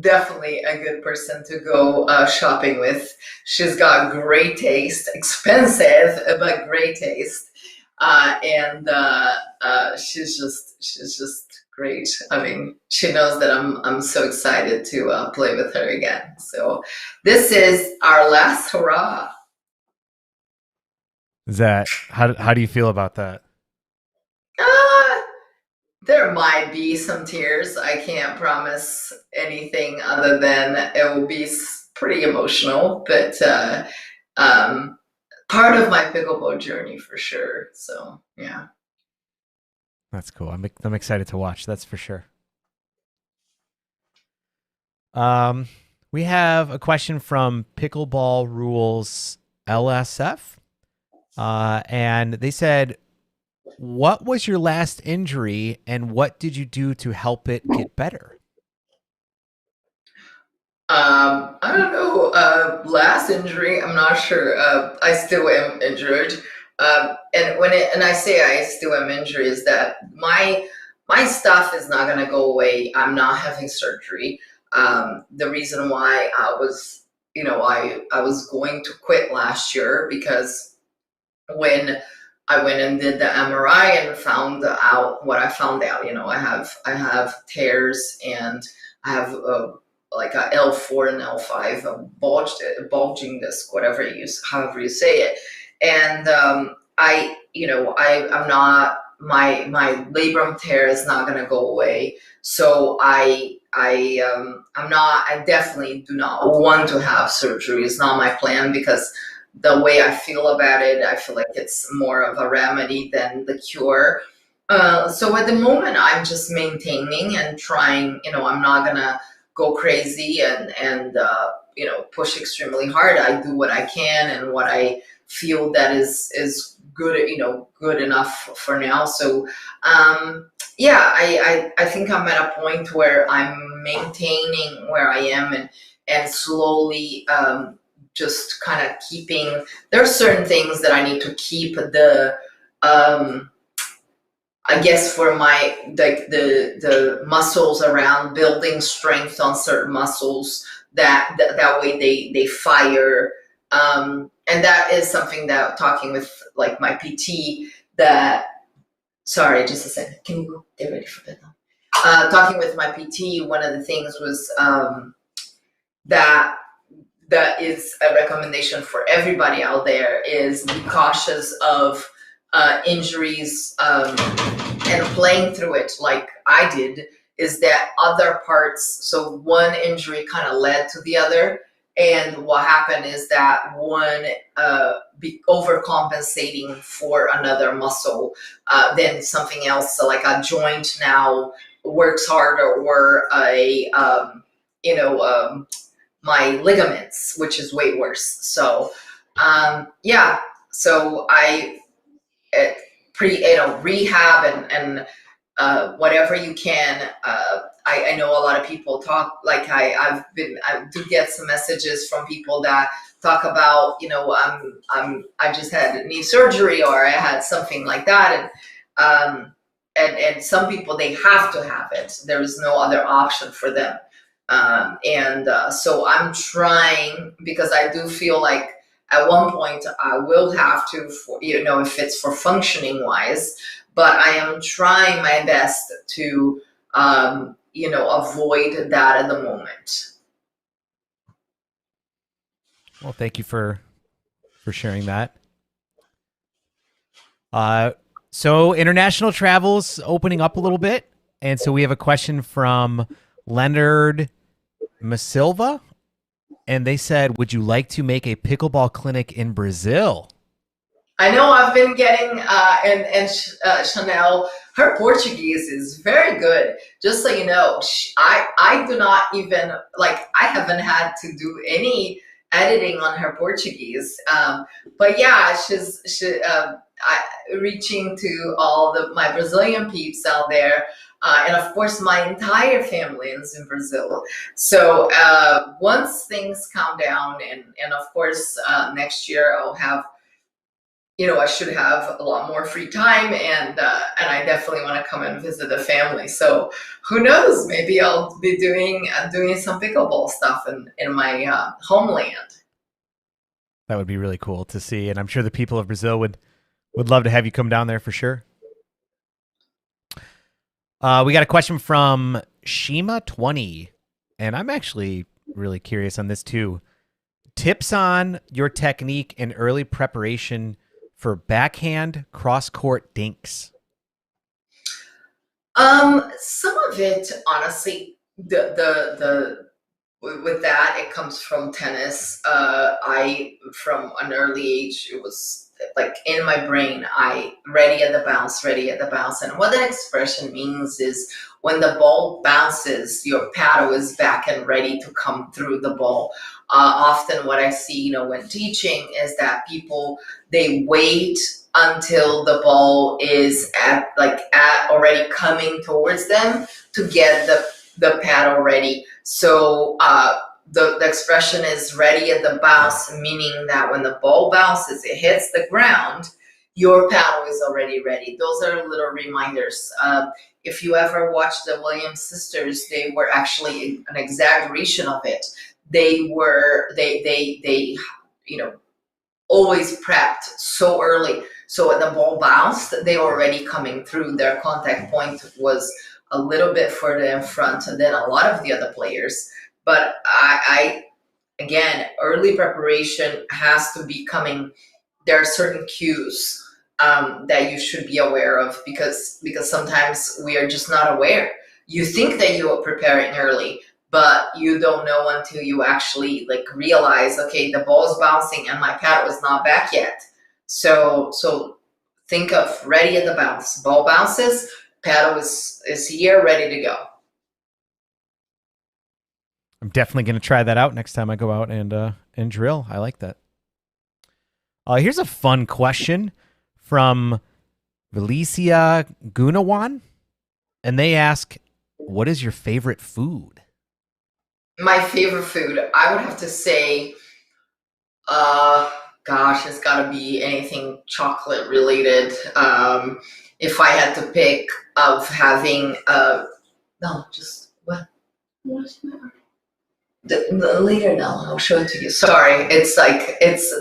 definitely a good person to go shopping with. She's got great taste, expensive, but great taste. And she's just great. I mean, she knows that I'm so excited to play with her again. So this is our last hurrah. Is that how do you feel about that? There might be some tears. I can't promise anything other than it will be pretty emotional. But part of my pickleball journey for sure. So yeah. That's cool. I'm excited to watch. That's for sure. Um, we have a question from Pickleball Rules LSF, and they said, "What was your last injury, and what did you do to help it get better?" I don't know. Last injury, I'm not sure. I still am injured. And I say I still am injured is that my stuff is not gonna go away. I'm not having surgery. The reason why I was, I was going to quit last year because when I went and did the MRI and found out what I found out, I have tears and I have like a L4 and L5 bulging disc, however you say it, and I'm not my labrum tear is not gonna go away, so I definitely do not want to have surgery. It's not my plan because the way I feel about it, I feel like it's more of a remedy than the cure. So at the moment, I'm just maintaining and trying. I'm not gonna go crazy and push extremely hard. I do what I can and what I feel that is good. Good enough for now. So yeah, I think I'm at a point where I'm maintaining where I am and slowly just kind of keeping. There are certain things that I need to keep I guess for my the muscles around building strength on certain muscles that way they fire, and that is something that talking with like my PT that sorry just a second, can you go get ready for bed now? Talking with my PT, one of the things was that that is a recommendation for everybody out there is be cautious of injuries, and playing through it like I did is that other parts, so one injury kind of led to the other, and what happened is that one be overcompensating for another muscle, then something else, so like a joint now works harder, or my ligaments, which is way worse. So yeah, so I rehab and whatever you can. I know a lot of people talk like I do get some messages from people that talk about I just had knee surgery or I had something like that, and some people, they have to have it. There is no other option for them. So I'm trying, because I do feel like at one point I will have to, if it's for functioning wise, but I am trying my best to, avoid that at the moment. Well, thank you for sharing that. So international travel's opening up a little bit, and so we have a question from Leonard Masilva, and they said, "Would you like to make a pickleball clinic in Brazil?" I know I've been getting Chanel. Her Portuguese is very good. Just so you know, I do not even I haven't had to do any editing on her Portuguese. But yeah, reaching to all my Brazilian peeps out there. And of course, my entire family is in Brazil. So once things calm down, and of course next year I'll have, I should have a lot more free time, and I definitely want to come and visit the family. So who knows? Maybe I'll be doing some pickleball stuff in my homeland. That would be really cool to see, and I'm sure the people of Brazil would love to have you come down there for sure. We got a question from Shima20, and I'm actually really curious on this too. Tips on your technique and early preparation for backhand cross-court dinks. Some of it, honestly, with that, it comes from tennis. From an early age, it was like in my brain, I ready at the bounce, ready at the bounce. And what that expression means is when the ball bounces, your paddle is back and ready to come through the ball. Often what I see, when teaching is that people, they wait until the ball is at already coming towards them to get the paddle ready. So the expression is ready at the bounce, meaning that when the ball bounces, it hits the ground, your paddle is already ready. Those are little reminders. If you ever watched the Williams sisters, they were actually an exaggeration of it. They always prepped so early. So when the ball bounced, they were already coming through. Their contact point was a little bit further in front than a lot of the other players. But again, early preparation has to be coming. There are certain cues that you should be aware of because sometimes we are just not aware. You think that you are preparing early, but you don't know until you actually realize, okay, the ball is bouncing and my paddle is not back yet. So think of ready at the bounce. Ball bounces, paddle is here, ready to go. I'm definitely going to try that out next time I go out and drill. I like that. Here's a fun question from Valicia Gunawan, and they ask, "What is your favorite food?" My favorite food, I would have to say, it's got to be anything chocolate related. If I had to pick of having, no, just what? Later now, I'll show it to you. Sorry, it's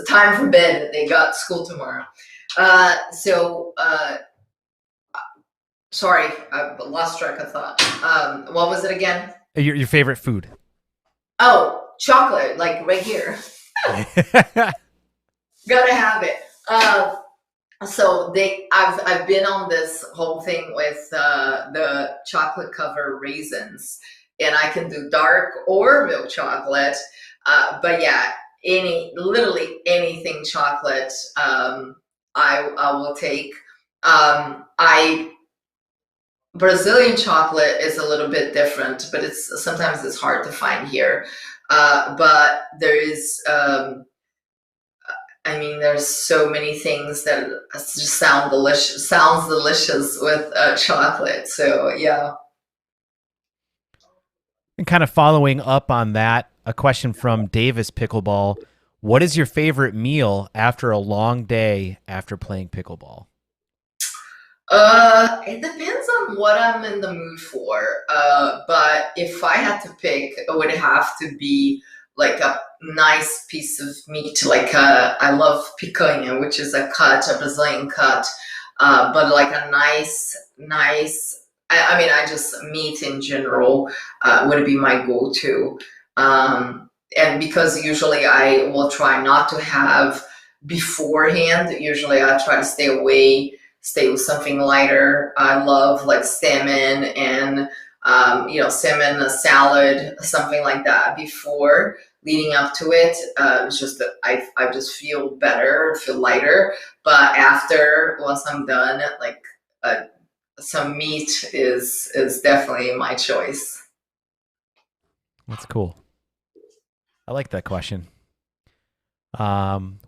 time for bed. They got school tomorrow. Sorry, I lost track of thought. What was it again? Your favorite food? Oh, chocolate, right here. Gotta have it. I've been on this whole thing with the chocolate covered raisins, and I can do dark or milk chocolate. But yeah, literally anything chocolate, I will take. Brazilian chocolate is a little bit different, but sometimes it's hard to find here. But there is, there's so many things that just sounds delicious with chocolate. So yeah. And kind of following up on that, a question from Davis Pickleball: what is your favorite meal after a long day after playing pickleball? It depends on what I'm in the mood for. But if I had to pick, it would have to be a nice piece of meat. I love picanha, which is a Brazilian cut. But a nice. I just meat in general would be my go-to. And because usually I will try not to have beforehand. Usually I try to stay with something lighter. I love salmon and salmon salad, something like that before leading up to it. It's just that I just feel better, feel lighter. But once I'm done, some meat is definitely my choice. That's cool. I like that question.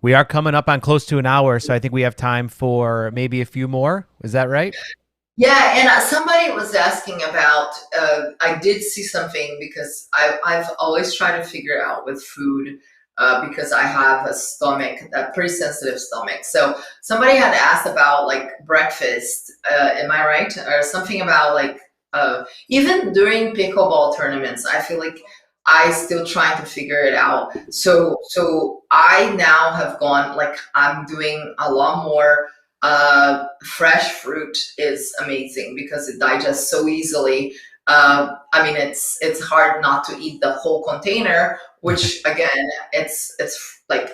We are coming up on close to an hour, so I think we have time for maybe a few more. Is that right? Yeah, and somebody was asking about, I did see something because I've always tried to figure out with food, because I have a pretty sensitive stomach. So somebody had asked about breakfast, am I right? Or something about even during pickleball tournaments, I feel like I still trying to figure it out. So I now have gone, I'm doing a lot more. Fresh fruit is amazing because it digests so easily. It's hard not to eat the whole container, which again, it's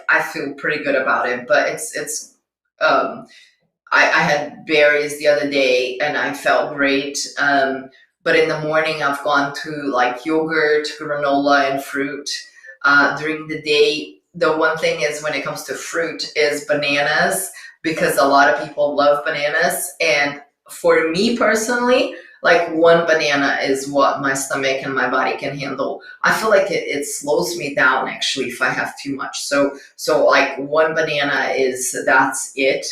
I feel pretty good about it, but I had berries the other day and I felt great. but in the morning I've gone to like yogurt, granola, and fruit. During the day, the one thing is when it comes to fruit is bananas, because a lot of people love bananas. And for me personally, like one banana is what my stomach and my body can handle. I feel like it slows me down actually if I have too much. So like one banana that's it.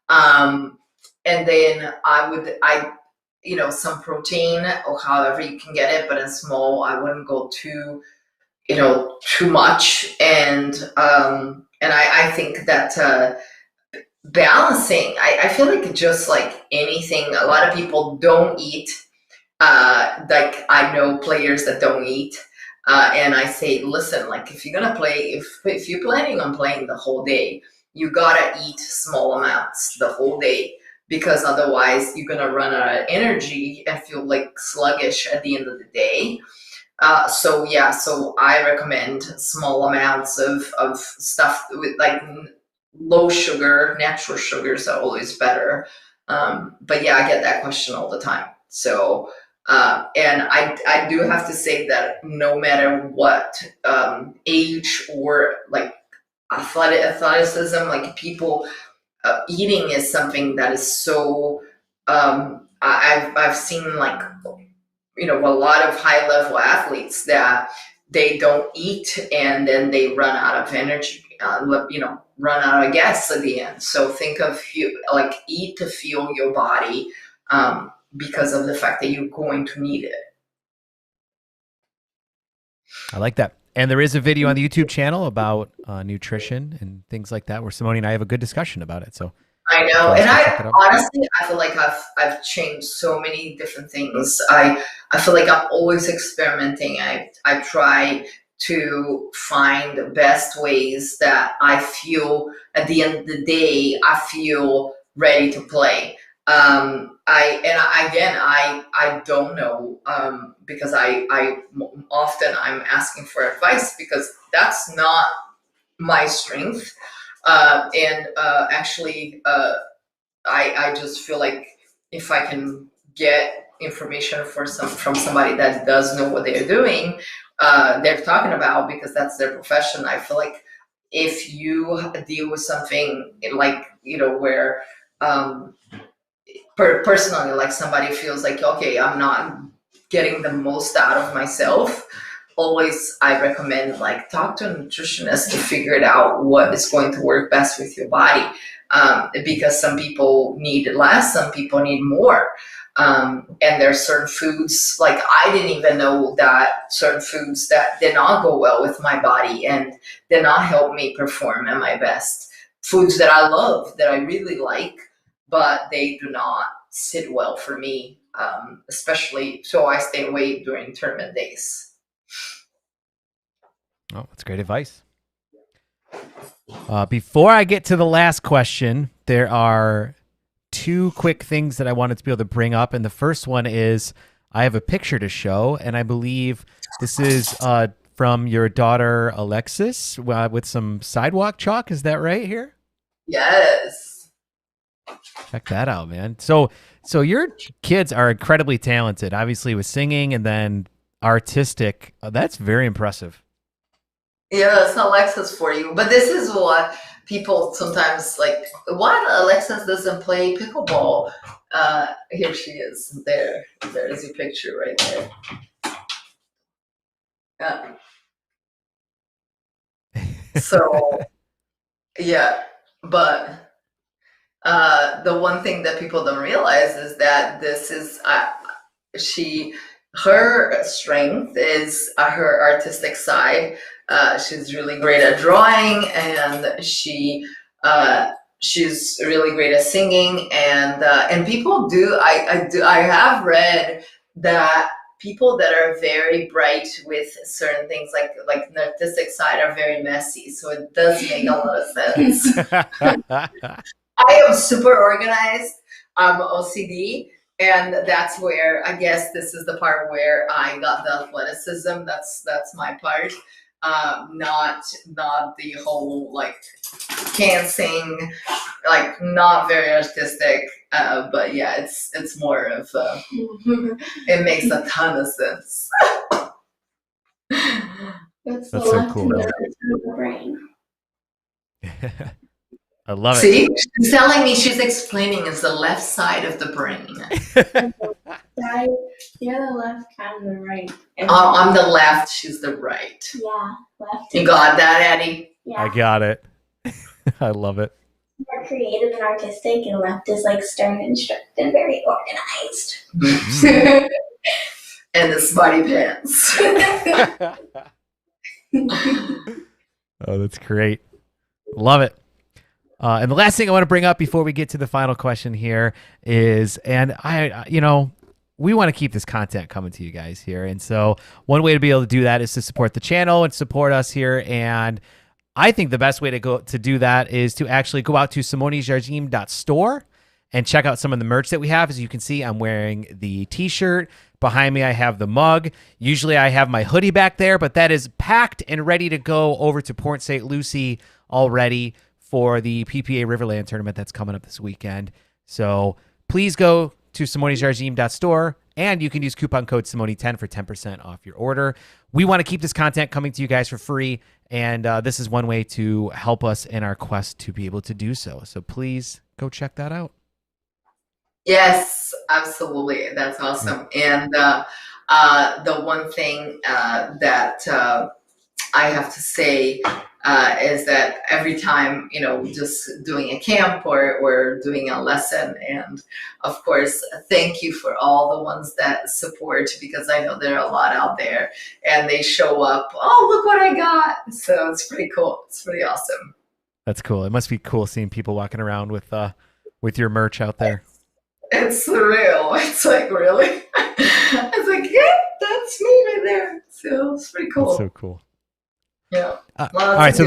And then I some protein or however you can get it, but in small. I wouldn't go too much. And I think that balancing, I feel like just like anything, a lot of people don't eat. Like I know players that don't eat. And I say, listen, like if you're gonna play, if you're planning on playing the whole day, you gotta eat small amounts the whole day, because otherwise you're gonna run out of energy and feel like sluggish at the end of the day. So I recommend small amounts of stuff with like low sugar. Natural sugars are always better. But yeah, I get that question all the time. So and I do have to say that no matter what age or like athleticism, like people, eating is something that is so. I've seen like a lot of high level athletes that they don't eat and then they run out of energy, run out of gas at the end. So think of like eat to fuel your body, because of the fact that you're going to need it. I like that. And there is a video on the YouTube channel about nutrition and things like that, where Simone and I have a good discussion about it. So I know, and I honestly, I feel like I've changed so many different things. I feel like I'm always experimenting. I try to find the best ways that I feel at the end of the day I feel ready to play. I don't know, because I often I'm asking for advice, because that's not my strength. I just feel like if I can get information from somebody that does know what they're doing, they're talking about, because that's their profession. I feel like if you deal with something like where personally, like somebody feels like, okay, I'm not getting the most out of myself, always I recommend like talk to a nutritionist to figure it out what is going to work best with your body, because some people need less, some people need more, and there's certain foods, like I didn't even know that certain foods that did not go well with my body and did not help me perform at my best. Foods that I love, that I really like, but they do not sit well for me, especially so I stay away during tournament days. Oh, that's great advice. Before I get to the last question, there are two quick things that I wanted to be able to bring up. And the first one is I have a picture to show, and I believe this is from your daughter, Alexis, with some sidewalk chalk. Is that right here? Yes. Check that out, man. So your kids are incredibly talented, obviously with singing and then artistic. That's very impressive. Yeah, it's Alexis for you. But this is what people sometimes like. Why Alexis doesn't play pickleball? Here she is. There's your picture right there. Yeah. So yeah, but the one thing that people don't realize is that this is her strength is her artistic side. She's really great at drawing, and she's really great at singing. And people do. I have read that people that are very bright with certain things, like the artistic side, are very messy. So it does make a lot of sense. I am super organized. I'm OCD. And that's where I guess this is the part where I got the athleticism. That's my part. Not the whole like can't sing, like not very artistic. But yeah, it's more of it makes a ton of sense. That's That's so cool. the brain. I love it. See, she's telling me, she's explaining it's the left side of the brain. You're the left, I'm the right. Oh, I'm the left, she's the right. Yeah, left. You got that, Eddie? Yeah. I got it. I love it. More creative and artistic, and left is like stern and strict and very organized. And the spotty pants. Oh, that's great. Love it. And the last thing I want to bring up before we get to the final question here is, and we want to keep this content coming to you guys here. And so one way to be able to do that is to support the channel and support us here. And I think the best way to do that is to actually go out to simonejardim.store and check out some of the merch that we have. As you can see, I'm wearing the t-shirt. Behind me, I have the mug. Usually I have my hoodie back there, but that is packed and ready to go over to Port St. Lucie already for the PPA Riverland tournament that's coming up this weekend. So please go to simonejardim.store, and you can use coupon code Simone10 for 10% off your order. We want to keep this content coming to you guys for free, and this is one way to help us in our quest to be able to do so. So please go check that out. Yes, absolutely. That's awesome. And the one thing that I have to say is that every time, just doing a camp or doing a lesson, and of course, thank you for all the ones that support, because I know there are a lot out there and they show up, oh, look what I got. So it's pretty cool. It's pretty awesome. That's cool. It must be cool seeing people walking around with your merch out there. It's surreal. It's like, really? It's like, yeah, that's me right there. So it's pretty cool. That's so cool. Yeah. All right. So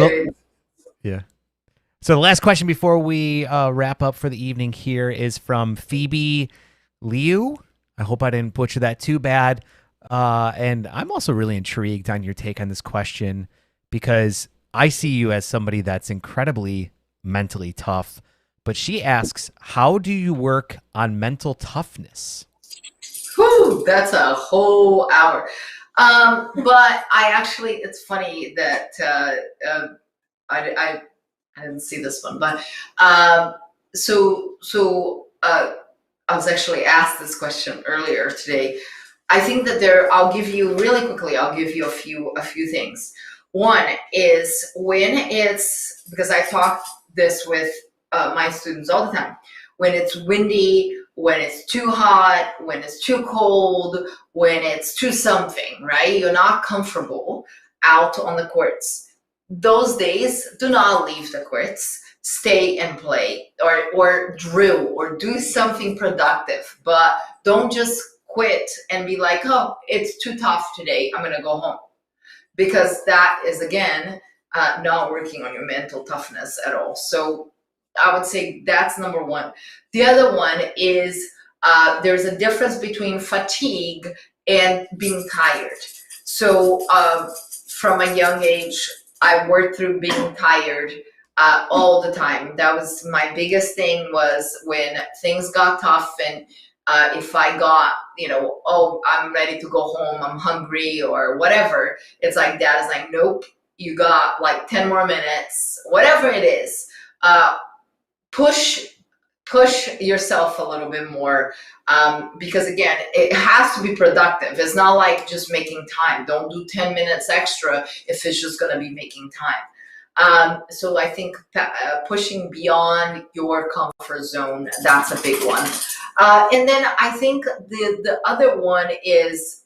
the last question before we wrap up for the evening here is from Phoebe Liu. I hope I didn't butcher that too bad. And I'm also really intrigued on your take on this question, because I see you as somebody that's incredibly mentally tough. But she asks, how do you work on mental toughness? Whew, that's a whole hour. But I actually, it's funny that I didn't see this one, but so I was actually asked this question earlier today. I think that I'll give you a few things. One is when it's, because I talk this with my students all the time, when it's windy, when it's too hot, when it's too cold, when it's too something, right? You're not comfortable out on the courts. Those days, do not leave the courts. Stay and play, or drill, or do something productive. But don't just quit and be like, oh, it's too tough today, I'm gonna go home. Because that is, again, not working on your mental toughness at all. So I would say that's number one. The other one is there's a difference between fatigue and being tired. So from a young age, I worked through being tired all the time. That was my biggest thing, was when things got tough, and if I got, oh, I'm ready to go home, I'm hungry or whatever, it's like Dad is like, nope, you got like 10 more minutes, whatever it is. Push yourself a little bit more, because again, it has to be productive. It's not like just making time. Don't do 10 minutes extra if it's just going to be making time. So I think pushing beyond your comfort zone, that's a big one. And then I think the other one is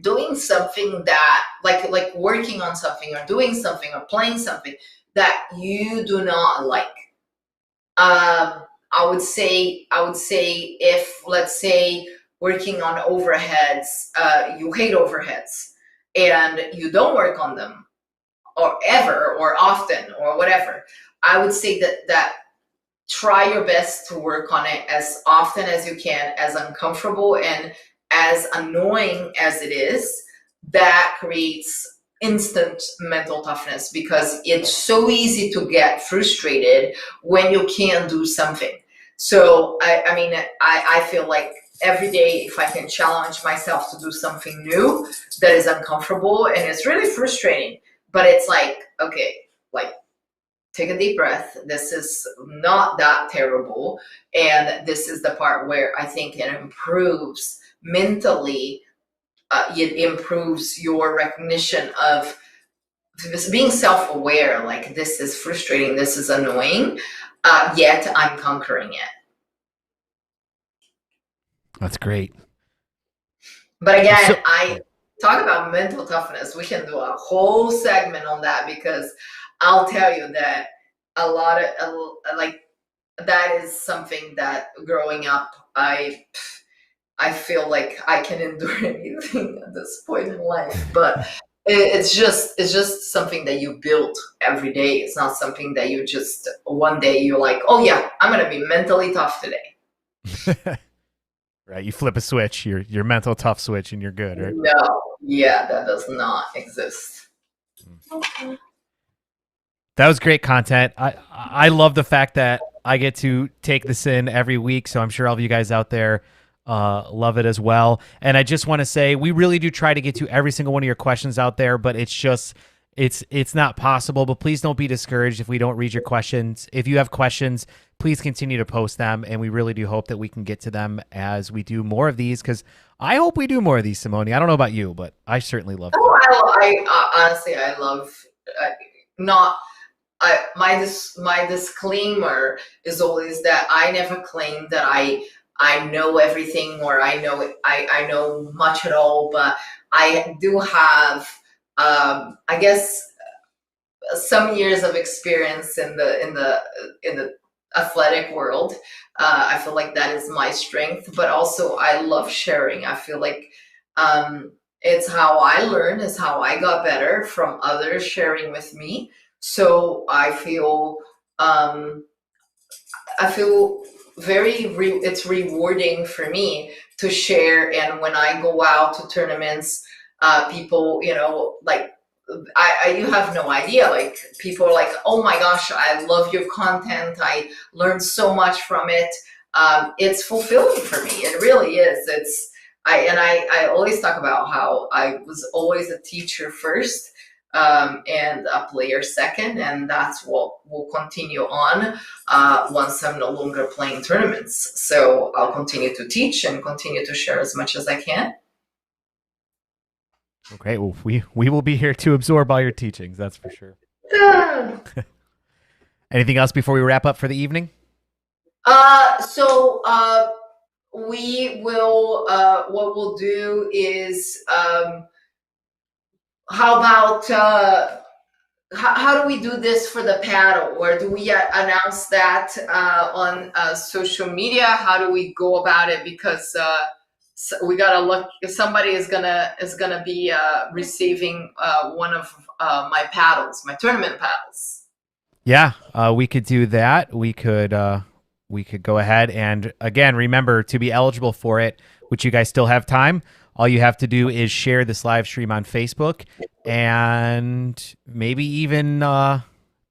doing something that, like working on something, or doing something, or playing something that you do not like. I would say if, let's say, working on overheads, you hate overheads and you don't work on them, or ever, or often, or whatever, I would say that try your best to work on it as often as you can, as uncomfortable and as annoying as it is. That creates instant mental toughness, because it's so easy to get frustrated when you can't do something. So I mean, I feel like every day, if I can challenge myself to do something new that is uncomfortable and it's really frustrating, but it's like, okay, like, take a deep breath. This is not that terrible. And this is the part where I think it improves mentally. It improves your recognition of being self-aware. Like, this is frustrating, this is annoying, yet I'm conquering it. That's great. But again, I talk about mental toughness. We can do a whole segment on that, because I'll tell you that a lot of like, that is something that growing up, I feel like I can endure anything at this point in life. But it's just something that you build every day. It's not something that you just one day you're like, oh yeah, I'm gonna be mentally tough today. Right, you flip a switch, your mental tough switch, and you're good, right? No, yeah, that does not exist. Okay. That was great content. I love the fact that I get to take this in every week, so I'm sure all of you guys out there love it as well. And I just want to say, we really do try to get to every single one of your questions out there, but it's just it's not possible. But please don't be discouraged if we don't read your questions. If you have questions, please continue to post them, and we really do hope that we can get to them as we do more of these, because I hope we do more of these, Simone. I don't know about you, but I certainly love them. Oh, I honestly, I love not. My disclaimer is always that I never claim that I know everything, or I know much at all, but I do have I guess some years of experience in the athletic world. I feel like that is my strength, but also I love sharing. I feel like it's how I learn, is how I got better from others sharing with me. So I feel it's rewarding for me to share. And when I go out to tournaments, people, like, you have no idea, like, people are like, oh my gosh, I love your content, I learned so much from it. It's fulfilling for me. It really is. I always talk about how I was always a teacher first, and a player second, and that's what will continue on once I'm no longer playing tournaments. So I'll continue to teach and continue to share as much as I can. Okay, well, we will be here to absorb all your teachings, that's for sure. Anything else before we wrap up for the evening? So we will, what we'll do is, how about, how do we do this for the paddle? Or do we announce that on social media? How do we go about it? Because we gotta look. Somebody is gonna be receiving one of my paddles, my tournament paddles. Yeah, we could do that. We could go ahead, and again, remember, to be eligible for it, which you guys still have time, all you have to do is share this live stream on Facebook, and maybe even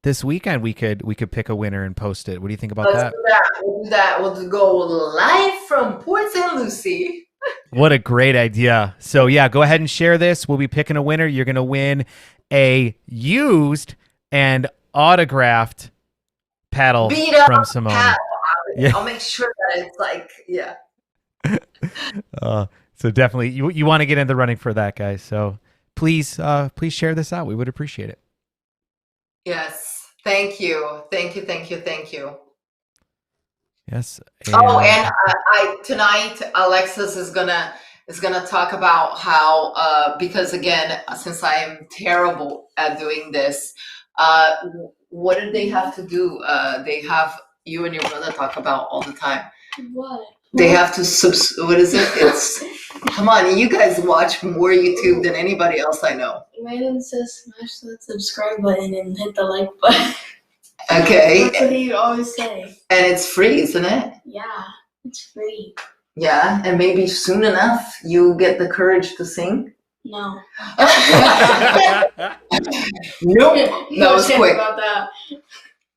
this weekend we could pick a winner and post it. What do you think about that? We'll do that. We'll go live from Port St. Lucie. What a great idea. So yeah, go ahead and share this. We'll be picking a winner. You're going to win a used and autographed paddle from Simone. Paddle. Yeah. I'll make sure that it's like, yeah. So definitely you want to get in the running for that, guys. So please share this out. We would appreciate it. Yes. Thank you. Thank you. Yes. And tonight Alexis is gonna talk about how because again, since I am terrible at doing this, what do they have to do? They have, you and your brother talk about all the time. What? They have to what is it? It's come on, you guys watch more YouTube than anybody else I know. Brandon says smash that subscribe button and hit the like button. Okay. That's what he always say. And it's free, isn't it? Yeah, it's free. Yeah, and maybe soon enough you get the courage to sing. No. Nope. That was quick. About that.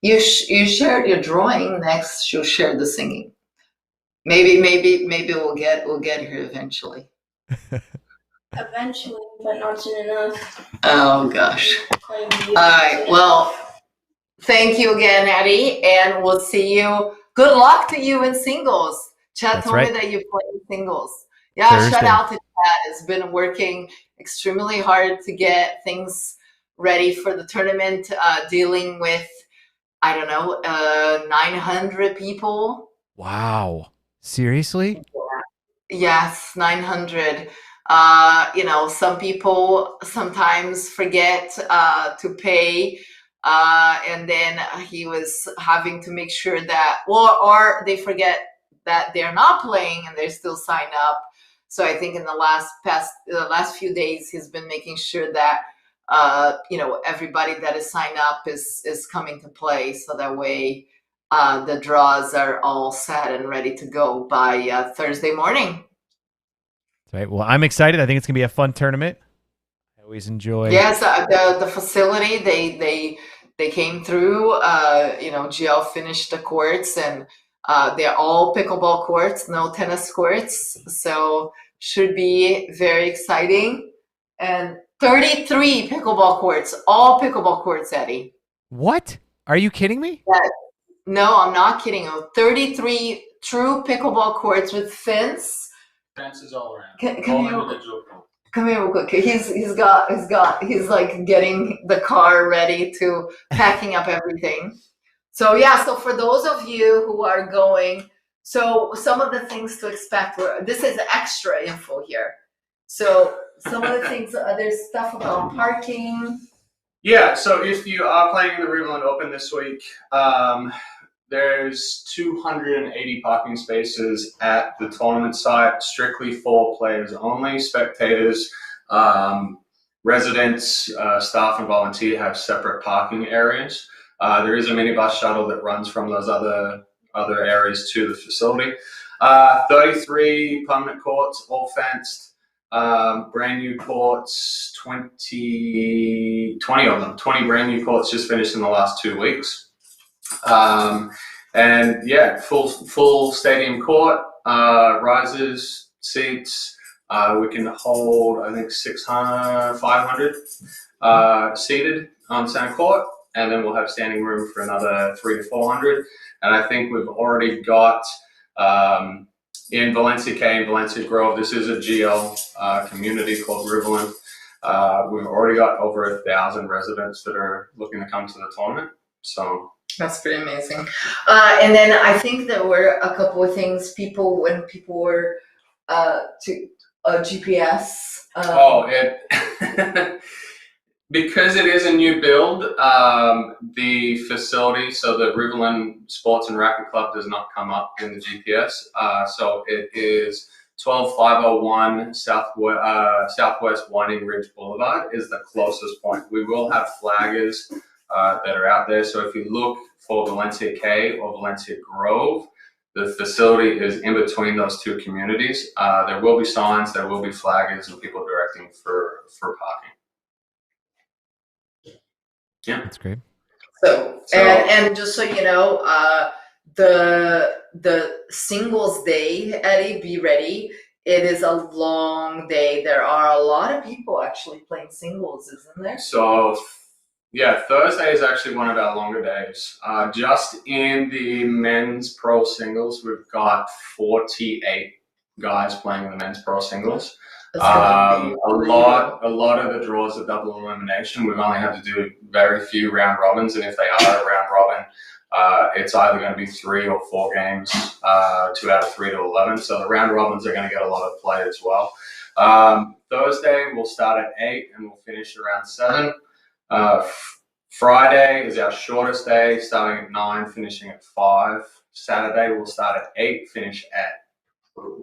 You shared your drawing. Next, you'll share the singing. Maybe we'll get here eventually. Eventually, but not soon enough. Oh gosh. All right. Well, thank you again, Eddie, and we'll see you. Good luck to you in singles. Chad That's told right. me that you play in singles. Yeah, Thursday. shout out to Chad. Has been working extremely hard to get things ready for the tournament. Dealing with, I don't know, 900 people. Wow. Seriously? Yes, 900. Some people sometimes forget to pay, and then he was having to make sure that, or they forget that they're not playing and they're still signed up. So I think in the last few days, he's been making sure that everybody that is signed up is coming to play, so that way the draws are all set and ready to go by Thursday morning. Right. Well, I'm excited. I think it's gonna be a fun tournament. I always enjoy. Yes, the facility they came through. GL finished the courts, and they're all pickleball courts, no tennis courts. So should be very exciting. And 33 pickleball courts, all pickleball courts, Eddie. What? Are you kidding me? Yeah. No, I'm not kidding. 33 true pickleball courts with fence. Fences all around. Come here real quick. He's like getting the car ready to packing up everything. So yeah, so for those of you who are going, so some of the things to expect this is extra info here. So some of the things, there's stuff about parking. Yeah, so if you are playing the Riverland Open this week, there's 280 parking spaces at the tournament site, strictly for players only. Spectators, residents, staff, and volunteer have separate parking areas. There is a minibus shuttle that runs from those other areas to the facility. 33 permanent courts, all fenced. Brand new courts, 20 of them. 20 brand new courts just finished in the last 2 weeks. And yeah, full stadium court, risers, seats. We can hold, I think, 500 seated on center court, and then we'll have standing room for another 300 to 400. And I think we've already got in Valencia K and Valencia Grove, this is a GL community called Riverland. We've already got over 1,000 residents that are looking to come to the tournament. So that's pretty amazing. And then I think there were a couple of things when people were to GPS. Because it is a new build, the facility, so the Riverland Sports and Racket Club does not come up in the GPS. So it is 12501 Southwest Winding Ridge Boulevard is the closest point. We will have flaggers that are out there. So if you look for Valencia K or Valencia Grove, the facility is in between those two communities. There will be signs, there will be flaggers, and people directing for parking. Yeah, that's great. So and just so you know, the singles day, Eddie, be ready. It is a long day. There are a lot of people actually playing singles, isn't there? So yeah, Thursday is actually one of our longer days. Just in the men's pro singles, we've got 48 guys playing the men's pro singles. A lot of the draws are double elimination. We've only had to do very few round robins, and if they are a round robin, it's either going to be 3 or 4 games, 2 out of 3 to 11. So the round robins are going to get a lot of play as well. Thursday we'll start at 8 and we'll finish around 7. Friday is our shortest day, starting at 9, finishing at 5. Saturday we'll start at 8, finish at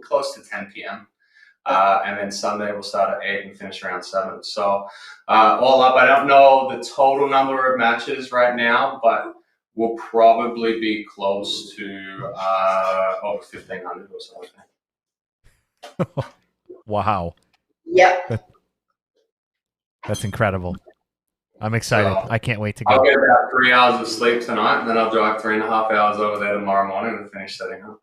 close to 10 p.m. And then Sunday we'll start at 8 and finish around 7. So all up, I don't know the total number of matches right now, but we'll probably be close to over 1,500 or something. Wow. Yep. That's incredible. I'm excited. So, I can't wait to I'll go. get about 3 hours of sleep tonight, and then I'll drive 3.5 hours over there tomorrow morning to finish setting up.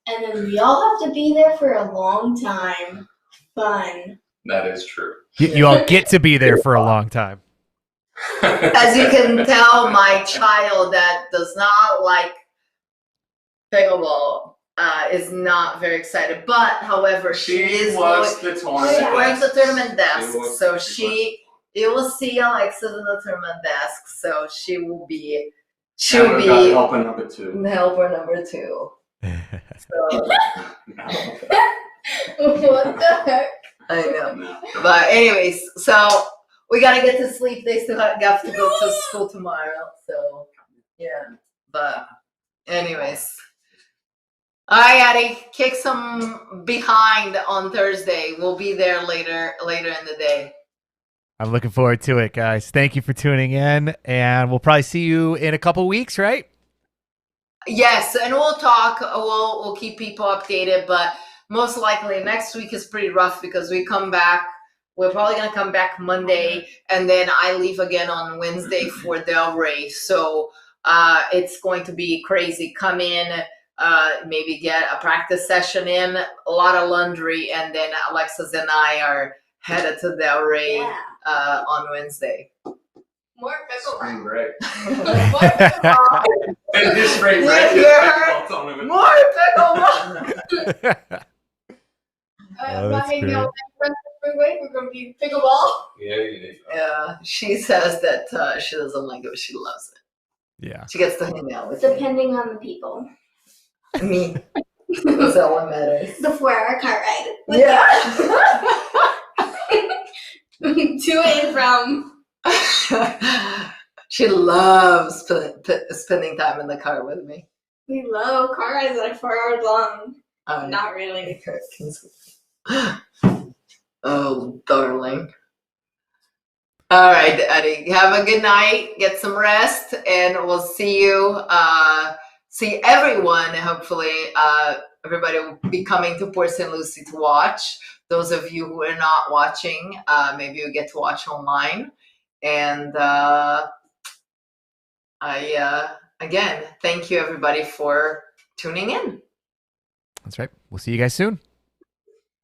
And then we all have to be there for a long time. Fun. That is true. You all get to be there for a long time. As you can tell, my child that does not like pickleball is not very excited. But, however, she is works the tournament. She works the tournament desk, works- so she you will see Alexis in the tournament desk. So she'll be helper number 2. helper number 2. So What the heck? I know. No. But anyways, so we gotta get to sleep. They still have to go to school tomorrow. So yeah. But anyways. All right, Addie, kick some behind on Thursday. We'll be there later in the day. I'm looking forward to it, guys. Thank you for tuning in, and we'll probably see you in a couple weeks, right? Yes, and we'll talk. We'll keep people updated, but most likely next week is pretty rough because we come back. We're probably gonna come back Monday, and then I leave again on Wednesday for Del Rey. So it's going to be crazy. Come in, maybe get a practice session in, a lot of laundry, and then Alexis and I are headed to Del Rey Yeah. on Wednesday. More Spring pickleball. break. More pickleball. And this spring You break is hear pickleball tournament. More pickleball. Oh, Not that's hanging great. out with my friends for spring break. We're gonna be pickleball. Yeah. Yeah, she says that she doesn't like it, but she loves it. Yeah. She gets to hang out with me. Depending on the people. Me. That's all that matters. The 4-hour car ride. With Yeah. to and from. She loves spending time in the car with me. We love car rides that are 4 hours long. Um, Not really. Oh, darling. All right, Eddie. Have a good night. Get some rest, and we'll see you. See everyone. Hopefully, everybody will be coming to Port St. Lucie to watch. Those of you who are not watching, maybe you get to watch online. And again, thank you everybody for tuning in. That's right. We'll see you guys soon.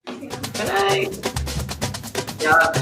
Good night. Yeah.